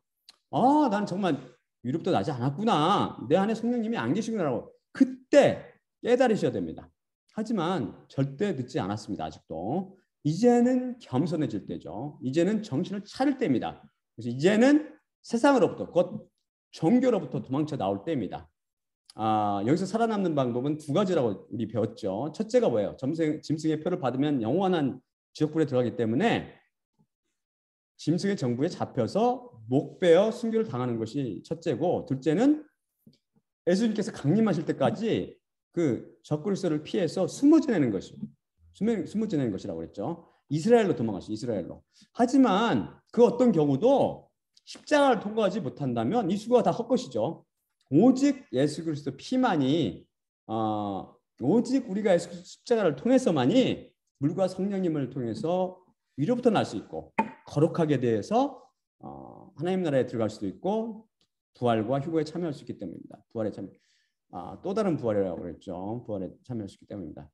난 정말 위로부터 나지 않았구나. 내 안에 성령님이 안 계시구나라고 그때 깨달으셔야 됩니다. 하지만 절대 늦지 않았습니다. 아직도. 이제는 겸손해질 때죠. 이제는 정신을 차릴 때입니다. 그래서 이제는 세상으로부터 곧 종교로부터 도망쳐 나올 때입니다. 여기서 살아남는 방법은 두 가지라고 우리 배웠죠. 첫째가 뭐예요? 짐승의 표를 받으면 영원한 지옥불에 들어가기 때문에 짐승의 정부에 잡혀서 목베어 순교를 당하는 것이 첫째고, 둘째는 예수님께서 강림하실 때까지 그 적그리스도를 피해서 숨어 지내는 것이라고 그랬죠. 이스라엘로 도망가시죠. 이스라엘로. 하지만 그 어떤 경우도 십자가를 통과하지 못한다면 이 수고가 다 헛것이죠. 오직 예수 그리스도 피만이 오직 우리가 예수 그리스도 십자가를 통해서만이 물과 성령님을 통해서 위로부터 날 수 있고 거룩하게 대해서 하나님 나라에 들어갈 수도 있고 부활과 휴거에 참여할 수 있기 때문입니다. 부활에 참여. 또 다른 부활이라고 그랬죠. 부활에 참여할 수 있기 때문입니다.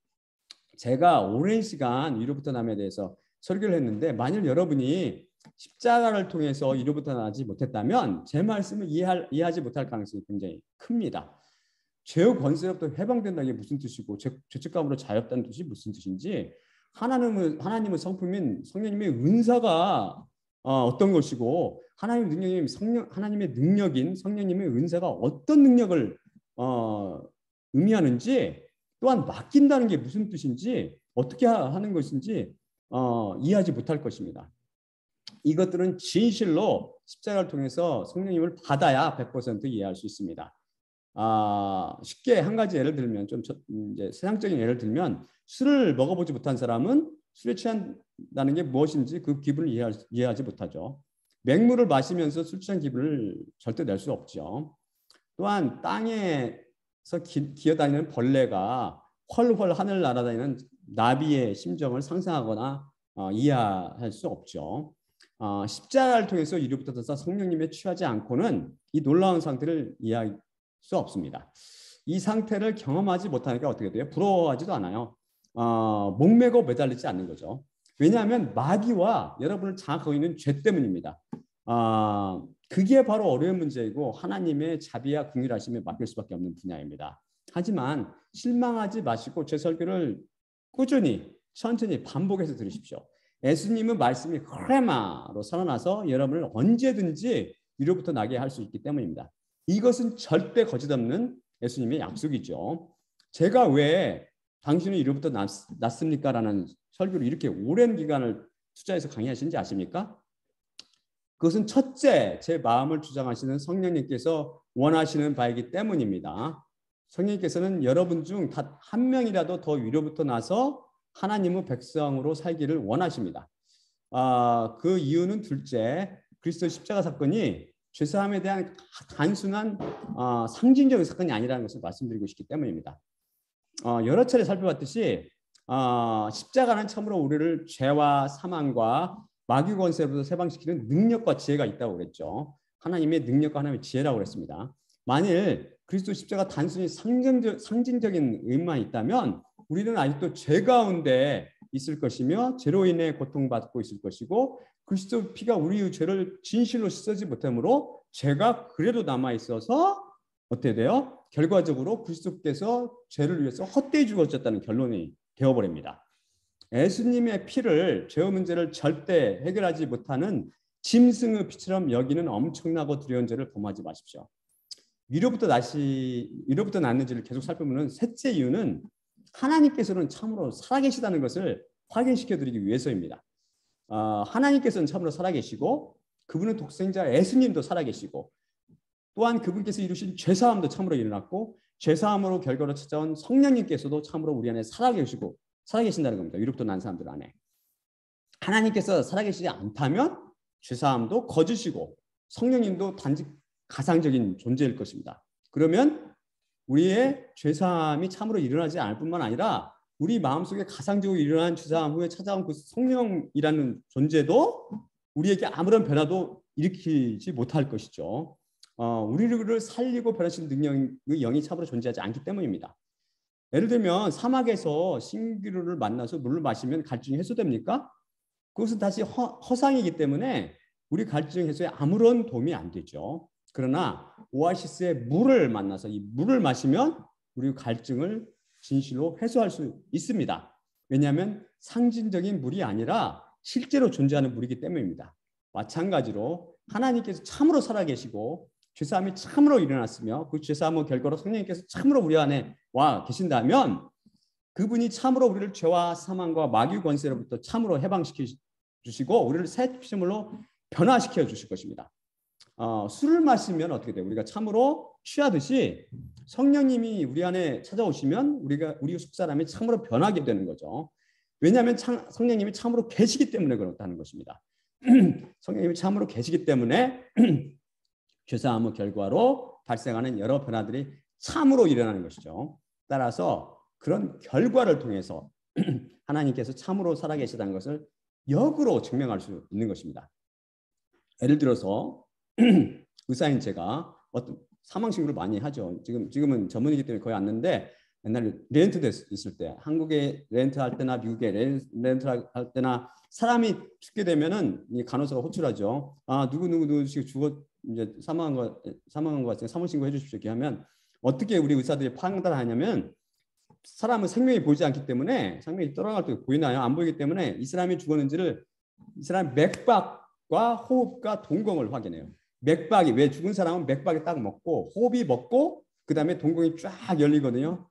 제가 오랜 시간 위로부터 남에 대해서 설교를 했는데 만일 여러분이 십자가를 통해서 위로부터 나지 못했다면 제 말씀을 이해하지 못할 가능성이 굉장히 큽니다. 죄의 권세로부터 해방된다는 게 무슨 뜻이고 죄책감으로 자유롭다는 뜻이 무슨 뜻인지 하나님의 성품인 성령님의 은사가 어떤 것이고 하나님의 능력인 성령님의 은사가 어떤 능력을 의미하는지 또한 맡긴다는 게 무슨 뜻인지 어떻게 하는 것인지 이해하지 못할 것입니다. 이것들은 진실로 십자가를 통해서 성령님을 받아야 100% 이해할 수 있습니다. 쉽게 한 가지 예를 들면 좀 이제 세상적인 예를 들면 술을 먹어보지 못한 사람은 술에 취한다는 게 무엇인지 그 기분을 이해하지 못하죠. 맹물을 마시면서 술 취한 기분을 절대 낼 수 없죠. 또한 땅에서 기어다니는 벌레가 훨훨 하늘 날아다니는 나비의 심정을 상상하거나 이해할 수 없죠. 십자가를 통해서 이로부터 나서 성령님에 취하지 않고는 이 놀라운 상태를 이해할 수 없습니다. 이 상태를 경험하지 못하니까 어떻게 돼요? 부러워하지도 않아요. 목매고 매달리지 않는 거죠. 왜냐하면 마귀와 여러분을 장악하고 있는 죄 때문입니다. 그게 바로 어려운 문제이고 하나님의 자비와 긍휼하심에 맡길 수밖에 없는 분야입니다. 하지만 실망하지 마시고 제 설교를 꾸준히 천천히 반복해서 들으십시오. 예수님은 말씀이 크레마로 살아나서 여러분을 언제든지 위로부터 나게 할 수 있기 때문입니다. 이것은 절대 거짓 없는 예수님의 약속이죠. 제가 왜 당신은 위로부터 났습니까? 라는 설교를 이렇게 오랜 기간을 투자해서 강의하시는지 아십니까? 그것은 첫째, 제 마음을 주장하시는 성령님께서 원하시는 바이기 때문입니다. 성령님께서는 여러분 중 단 한 명이라도 더 위로부터 나서 하나님의 백성으로 살기를 원하십니다. 그 이유는 둘째, 그리스도 십자가 사건이 죄사함에 대한 단순한 상징적인 사건이 아니라는 것을 말씀드리고 싶기 때문입니다. 여러 차례 살펴봤듯이 십자가는 참으로 우리를 죄와 사망과 마귀 권세로부터 해방시키는 능력과 지혜가 있다고 그랬죠. 하나님의 능력과 하나님의 지혜라고 그랬습니다. 만일 그리스도 십자가 단순히 상징적인 의미만 있다면 우리는 아직도 죄 가운데 있을 것이며 죄로 인해 고통받고 있을 것이고 그리스도 피가 우리의 죄를 진실로 씻어지 못하므로 죄가 그래도 남아 있어서 어떻게 돼요? 결과적으로 그리스도께서 죄를 위해서 헛되이 죽어졌다는 결론이 되어버립니다. 예수님의 피를 죄의 문제를 절대 해결하지 못하는 짐승의 피처럼 여기는 엄청나고 두려운 죄를 범하지 마십시오. 위로부터 났는지를 계속 살펴보면 셋째 이유는 하나님께서는 참으로 살아계시다는 것을 확인시켜드리기 위해서입니다. 하나님께서는 참으로 살아계시고 그분의 독생자 예수님도 살아계시고 또한 그분께서 이루신 죄사함도 참으로 일어났고 죄사함으로 결과로 찾아온 성령님께서도 참으로 우리 안에 살아계신다는 겁니다. 위로부터 난 사람들 안에. 하나님께서 살아계시지 않다면 죄사함도 거짓이고 성령님도 단지 가상적인 존재일 것입니다. 그러면 우리의 죄사함이 참으로 일어나지 않을 뿐만 아니라 우리 마음속에 가상적으로 일어난 죄사함 후에 찾아온 그 성령이라는 존재도 우리에게 아무런 변화도 일으키지 못할 것이죠. 우리를 살리고 변화시키는 능력의 영이 참으로 존재하지 않기 때문입니다. 예를 들면 사막에서 신기루를 만나서 물을 마시면 갈증이 해소됩니까? 그것은 다시 허상이기 때문에 우리 갈증 해소에 아무런 도움이 안 되죠. 그러나 오아시스의 물을 만나서 이 물을 마시면 우리 갈증을 진실로 해소할 수 있습니다. 왜냐하면 상징적인 물이 아니라 실제로 존재하는 물이기 때문입니다. 마찬가지로 하나님께서 참으로 살아계시고 죄사함이 참으로 일어났으며 그 죄사함의 결과로 성령님께서 참으로 우리 안에 와 계신다면 그분이 참으로 우리를 죄와 사망과 마귀 권세로부터 참으로 해방시켜 주시고 우리를 새 피조물로 변화시켜 주실 것입니다. 술을 마시면 어떻게 돼요? 우리가 참으로 취하듯이 성령님이 우리 안에 찾아오시면 우리 속사람이 참으로 변하게 되는 거죠. 왜냐하면 성령님이 참으로 계시기 때문에 그렇다는 것입니다. 성령님이 참으로 계시기 때문에 죄사함의 결과로 발생하는 여러 변화들이 참으로 일어나는 것이죠. 따라서 그런 결과를 통해서 하나님께서 참으로 살아계시다는 것을 역으로 증명할 수 있는 것입니다. 예를 들어서 의사인 제가 어떤 사망 신고를 많이 하죠. 지금은 전문이기 때문에 거의 안 하는데 옛날에 렌트 있을 때 한국에 렌트할 때나 미국에 렌트할 때나 사람이 죽게 되면은 간호사가 호출하죠. 아 누구 죽었 이제 사망한 것 같으니 사망 신고 해주십시오. 이렇게 하면 어떻게 우리 의사들이 판단하냐면 사람은 생명이 보이지 않기 때문에 생명이 떠나갈 때 보이나요? 안 보이기 때문에 이 사람이 죽었는지를 이 사람 맥박과 호흡과 동공을 확인해요. 맥박이 왜 죽은 사람은 맥박이 딱 먹고 호흡이 먹고 그 다음에 동공이 쫙 열리거든요.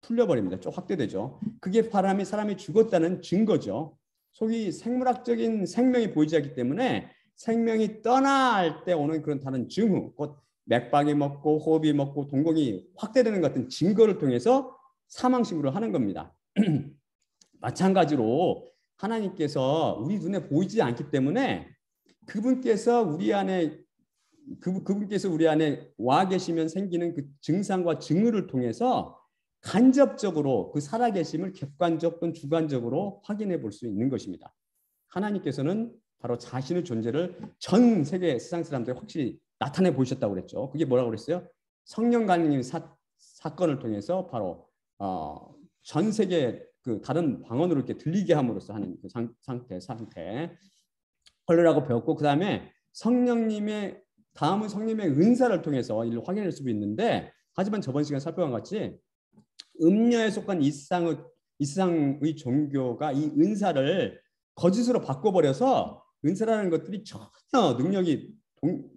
풀려버립니다. 쭉 확대되죠. 그게 사람이 죽었다는 증거죠. 속이 생물학적인 생명이 보이지 않기 때문에 생명이 떠날 때 오는 그런 다른 징후, 곧 맥박이 먹고 호흡이 먹고 동공이 확대되는 것 같은 증거를 통해서 사망신고를 하는 겁니다. 마찬가지로 하나님께서 우리 눈에 보이지 않기 때문에 그분께서 우리 안에 와 계시면 생기는 그 증상과 증후를 통해서 간접적으로 그 살아계심을 객관적 또는 주관적으로 확인해 볼 수 있는 것입니다. 하나님께서는 바로 자신의 존재를 전 세계 세상 사람들이 확실히 나타내 보이셨다고 그랬죠. 그게 뭐라고 그랬어요? 성령 강림 사건을 통해서 바로 전 세계 그 다른 방언으로 이렇게 들리게 함으로써 하는 그 상태 헐레라고 배웠고, 그 다음에 성령님의 은사를 통해서 이를 확인할 수 있는데, 하지만 저번 시간 살펴본 것 같이 음녀에 속한 이 세상의 종교가 이 은사를 거짓으로 바꿔버려서 은사라는 것들이 전혀 능력이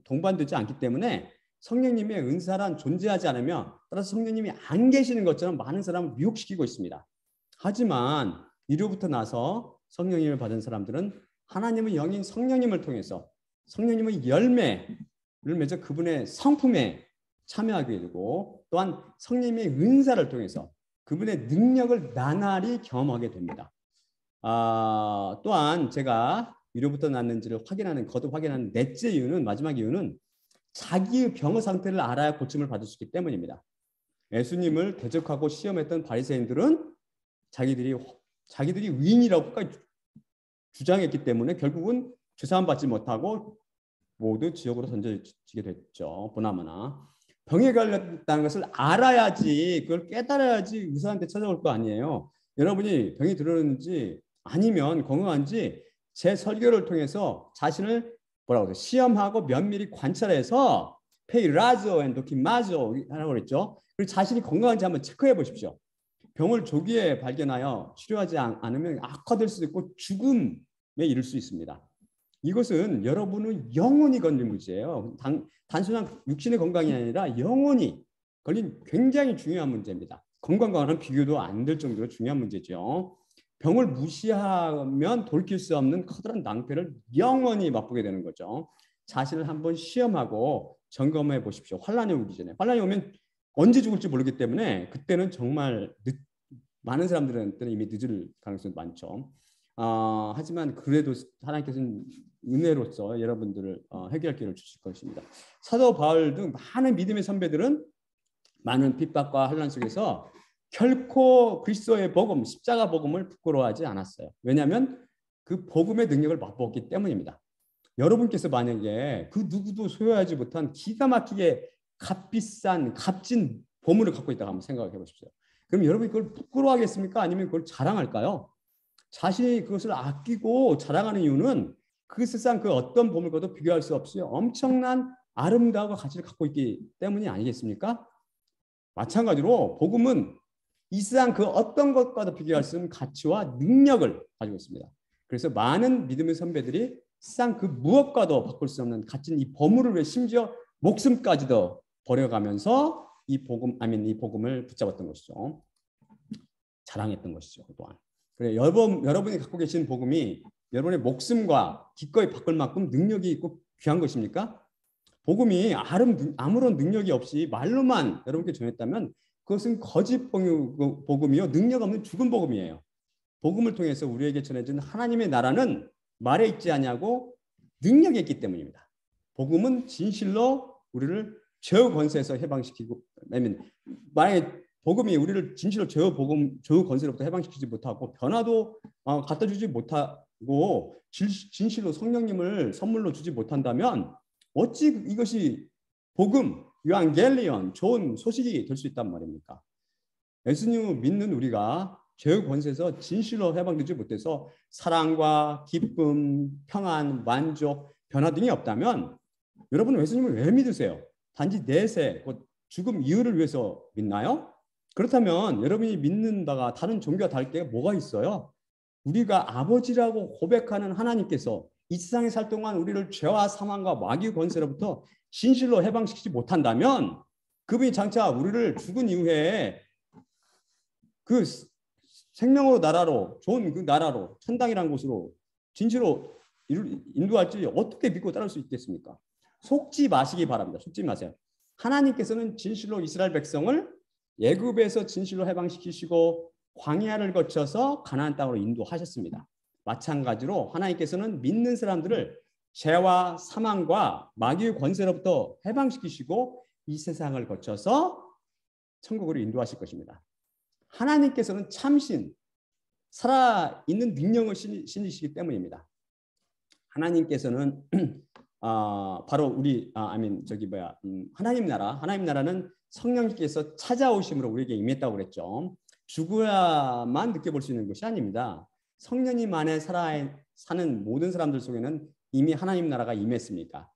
동반되지 않기 때문에 성령님의 은사란 존재하지 않으며, 따라서 성령님이 안 계시는 것처럼 많은 사람을 미혹시키고 있습니다. 하지만 이로부터 나서 성령님을 받은 사람들은 하나님의 영인 성령님을 통해서 성령님의 열매를 맺어 그분의 성품에 참여하게 되고, 또한 성령님의 은사를 통해서 그분의 능력을 나날이 경험하게 됩니다. 또한 제가 위로부터 났는지를 거듭 확인하는 넷째 이유는, 마지막 이유는 자기의 병의 상태를 알아야 고침을 받을 수 있기 때문입니다. 예수님을 대적하고 시험했던 바리새인들은 자기들이 위인이라고까지 주장했기 때문에 결국은 죄사함 받지 못하고 모두 지옥으로 던져지게 됐죠. 보나마나 병에 걸렸다는 것을 알아야지, 그걸 깨달아야지 의사한테 찾아올 거 아니에요. 여러분이 병이 들었는지 아니면 건강한지 제 설교를 통해서 자신을 뭐라고 해요? 시험하고 면밀히 관찰해서 페이라조 앤 도키마조 하라고 그랬죠. 그리고 자신이 건강한지 한번 체크해 보십시오. 병을 조기에 발견하여 치료하지 않으면 악화될 수도 있고 죽음에 이를 수 있습니다. 이것은 여러분의 영혼이 걸린 문제예요. 단순한 육신의 건강이 아니라 영혼이 걸린 굉장히 중요한 문제입니다. 건강과는 비교도 안 될 정도로 중요한 문제죠. 병을 무시하면 돌이킬 수 없는 커다란 낭패를 영원히 맛보게 되는 거죠. 자신을 한번 시험하고 점검해 보십시오. 환란이 오기 전에. 환란이 오면 언제 죽을지 모르기 때문에 그때는 정말 많은 사람들한테는 이미 늦을 가능성이 많죠. 하지만 그래도 하나님께서는 은혜로서 여러분들을 해결할 기회를 주실 것입니다. 사도 바울 등 많은 믿음의 선배들은 많은 핍박과 환란 속에서 결코 그리스도의 복음, 십자가 복음을 부끄러워하지 않았어요. 왜냐하면 그 복음의 능력을 맛보았기 때문입니다. 여러분께서 만약에 그 누구도 소유하지 못한 기가 막히게 값진 보물을 갖고 있다고 한번 생각해 보십시오. 그럼 여러분이 그걸 부끄러워하겠습니까? 아니면 그걸 자랑할까요? 자신이 그것을 아끼고 자랑하는 이유는 그 세상 그 어떤 보물과도 비교할 수 없이 엄청난 아름다움과 가치를 갖고 있기 때문이 아니겠습니까? 마찬가지로 복음은 이 세상 그 어떤 것과도 비교할 수 없는 가치와 능력을 가지고 있습니다. 그래서 많은 믿음의 선배들이 세상 그 무엇과도 바꿀 수 없는 가진 이 보물을 위해 심지어 목숨까지도 버려가면서 이 복음을 붙잡았던 것이죠. 자랑했던 것이죠. 또한. 그래, 여러분이 갖고 계신 복음이 여러분의 목숨과 기꺼이 바꿀 만큼 능력이 있고 귀한 것입니까? 복음이 아무런 능력이 없이 말로만 여러분께 전했다면 그것은 거짓 복음이요, 능력 없는 죽은 복음이에요. 복음을 통해서 우리에게 전해진 하나님의 나라는 말에 있지 아니하고 능력이 있기 때문입니다. 복음은 진실로 우리를 죄의 권세에서 해방시키고, 만약에 복음이 우리를 진실로 죄의 권세로부터 해방시키지 못하고 변화도 갖다 주지 못하고 진실로 성령님을 선물로 주지 못한다면 어찌 이것이 복음, 유앙겔리온, 좋은 소식이 될 수 있단 말입니까? 예수님을 믿는 우리가 죄의 권세에서 진실로 해방되지 못해서 사랑과 기쁨, 평안, 만족, 변화 등이 없다면 여러분은 예수님을 왜 믿으세요? 단지 내세, 곧 죽음 이후를 위해서 믿나요? 그렇다면 여러분이 믿는 바가 다른 종교와 다를 게 뭐가 있어요? 우리가 아버지라고 고백하는 하나님께서 이 세상에 살 동안 우리를 죄와 사망과 마귀의 권세로부터 진실로 해방시키지 못한다면 그분이 장차 우리를 죽은 이후에 그 생명으로 나라로, 좋은 그 나라로, 천당이라는 곳으로 진실로 인도할지 어떻게 믿고 따를 수 있겠습니까? 속지 마시기 바랍니다. 속지 마세요. 하나님께서는 진실로 이스라엘 백성을 애굽에서 진실로 해방시키시고 광야를 거쳐서 가나안 땅으로 인도하셨습니다. 마찬가지로 하나님께서는 믿는 사람들을 죄와 사망과 마귀의 권세로부터 해방시키시고 이 세상을 거쳐서 천국으로 인도하실 것입니다. 하나님께서는 참신, 살아있는 능력을 신이시기 때문입니다. 하나님께서는 바로 우리 하나님 나라는 성령님께서 찾아오심으로 우리에게 임했다고 그랬죠. 죽어야만 느껴볼 수 있는 것이 아닙니다. 성령님 안에 사는 모든 사람들 속에는 이미 하나님 나라가 임했습니다.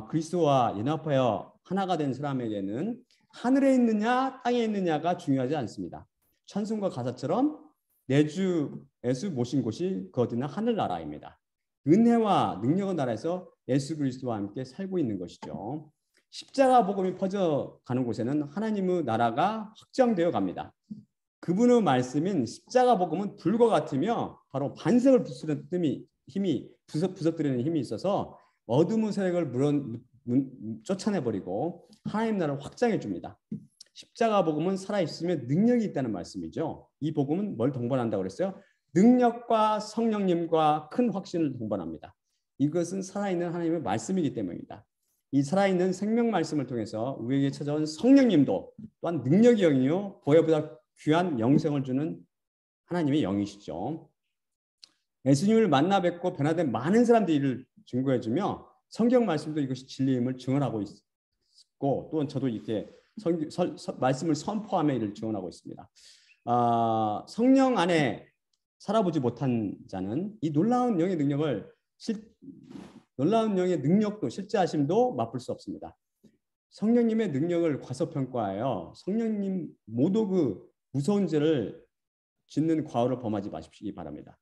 그리스도와 연합하여 하나가 된 사람에게는 하늘에 있느냐 땅에 있느냐가 중요하지 않습니다. 찬송가 가사처럼 내 주 예수 모신 곳이 그 어디나 하늘나라입니다. 은혜와 능력의 나라에서 예수 그리스도와 함께 살고 있는 것이죠. 십자가 복음이 퍼져가는 곳에는 하나님의 나라가 확정되어 갑니다. 그분의 말씀인 십자가 복음은 불과 같으며 바로 반석을 부서뜨리는 힘이 있어서 어둠의 세력을 쫓아내버리고 하나님 나라를 확장해 줍니다. 십자가 복음은 살아있으며 능력이 있다는 말씀이죠. 이 복음은 뭘 동반한다고 그랬어요? 능력과 성령님과 큰 확신을 동반합니다. 이것은 살아있는 하나님의 말씀이기 때문입니다. 이 살아있는 생명 말씀을 통해서 우리에게 찾아온 성령님도 또한 능력의 영이요 보혜보다 귀한 영생을 주는 하나님의 영이시죠. 예수님을 만나 뵙고 변화된 많은 사람들이 이를 증거해주며 성경 말씀도 이것이 진리임을 증언하고 있고 또 저도 이렇게 말씀을 선포하며 이를 증언하고 있습니다. 성령 안에 살아보지 못한 자는 이 놀라운 영의 능력도 실제하심도 맛볼 수 없습니다. 성령님의 능력을 과소평가하여 성령님 모두 그 무서운 죄를 짓는 과오를 범하지 마십시기 바랍니다.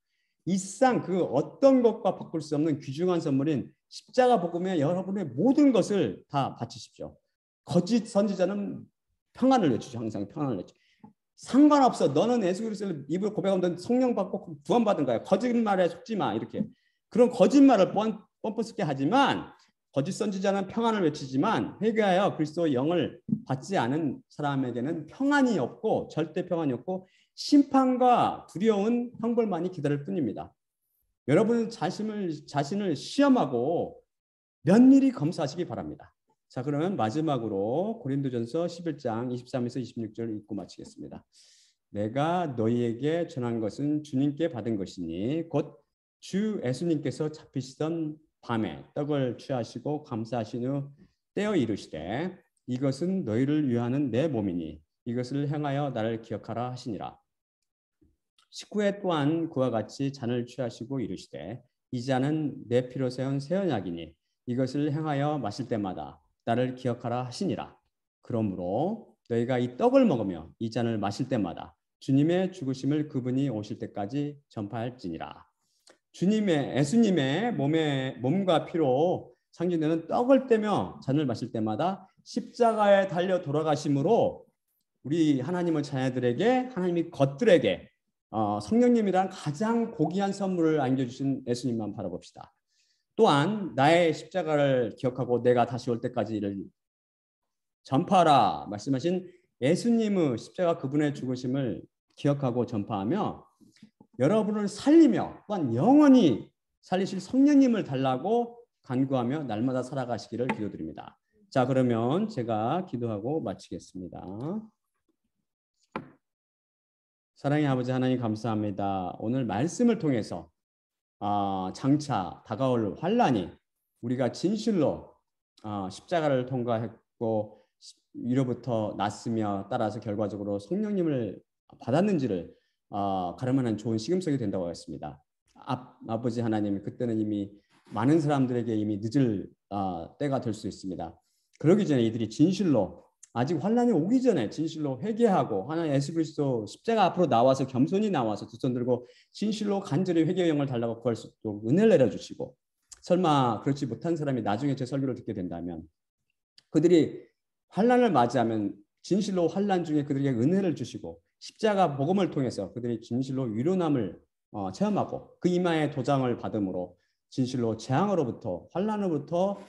이 세상 그 어떤 것과 바꿀 수 없는 귀중한 선물인 십자가 복음에 여러분의 모든 것을 다 바치십시오. 거짓 선지자는 평안을 외치죠. 항상 평안을 외치죠. 상관없어. 너는 예수 그리스도를 입으로 고백하면 넌 성령 받고 구원받은 거야. 거짓말에 속지 마. 이렇게. 그런 거짓말을 뻔뻔스럽게 하지만 거짓 선지자는 평안을 외치지만 회개하여 그리스도의 영을 받지 않은 사람에게는 평안이 없고 절대 평안이 없고 심판과 두려운 형벌만이 기다릴 뿐입니다. 여러분은 자신을 시험하고 면밀히 검사하시기 바랍니다. 자, 그러면 마지막으로 고린도전서 11장 23에서 26절 읽고 마치겠습니다. 내가 너희에게 전한 것은 주님께 받은 것이니 곧 주 예수님께서 잡히시던 밤에 떡을 취하시고 감사하신 후 떼어 이르시되 이것은 너희를 위하는 내 몸이니 이것을 행하여 나를 기억하라 하시니라. 19회 또한 그와 같이 잔을 취하시고 이르시되 이 잔은 내 피로 세운 새 언약이니 이것을 행하여 마실 때마다 나를 기억하라 하시니라. 그러므로 너희가 이 떡을 먹으며 이 잔을 마실 때마다 주님의 죽으심을 그분이 오실 때까지 전파할지니라. 예수님의 몸과 피로 상징되는 떡을 떼며 잔을 마실 때마다 십자가에 달려 돌아가심으로 우리 하나님의 자녀들에게 하나님이 것들에게 성령님이란 가장 고귀한 선물을 안겨주신 예수님만 바라봅시다. 또한 나의 십자가를 기억하고 내가 다시 올 때까지 이를 전파하라 말씀하신 예수님의 십자가 그분의 죽으심을 기억하고 전파하며 여러분을 살리며 또한 영원히 살리실 성령님을 달라고 간구하며 날마다 살아가시기를 기도드립니다. 자, 그러면 제가 기도하고 마치겠습니다. 사랑의 아버지 하나님 감사합니다. 오늘 말씀을 통해서 장차 다가올 환란이 우리가 진실로 십자가를 통과했고 위로부터 났으며 따라서 결과적으로 성령님을 받았는지를 가늠하는 좋은 시금석이 된다고 하였습니다. 아버지 하나님, 그때는 이미 많은 사람들에게 이미 늦을 때가 될 수 있습니다. 그러기 전에 이들이 진실로 아직 환란이 오기 전에 진실로 회개하고 하나님 예수 그리스도 십자가 앞으로 나와서 겸손히 나와서 두 손 들고 진실로 간절히 회개의 영을 달라고 구할 수 있도록 은혜를 내려주시고, 설마 그렇지 못한 사람이 나중에 제 설교를 듣게 된다면 그들이 환란을 맞이하면 진실로 환란 중에 그들에게 은혜를 주시고 십자가 복음을 통해서 그들이 진실로 위로남을 체험하고 그 이마에 도장을 받음으로 진실로 재앙으로부터 환란으로부터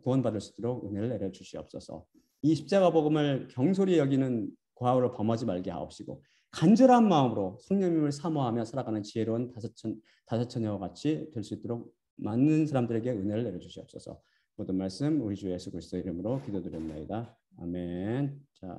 구원받을 수 있도록 은혜를 내려주시옵소서. 이 십자가 복음을 경솔히 여기는 과오를 범하지 말게 하옵시고 간절한 마음으로 성령님을 사모하며 살아가는 지혜로운 다섯처녀와 같이 될 수 있도록 많은 사람들에게 은혜를 내려주시옵소서. 모든 말씀 우리 주 예수 그리스도의 이름으로 기도드립니다. 아멘. 자.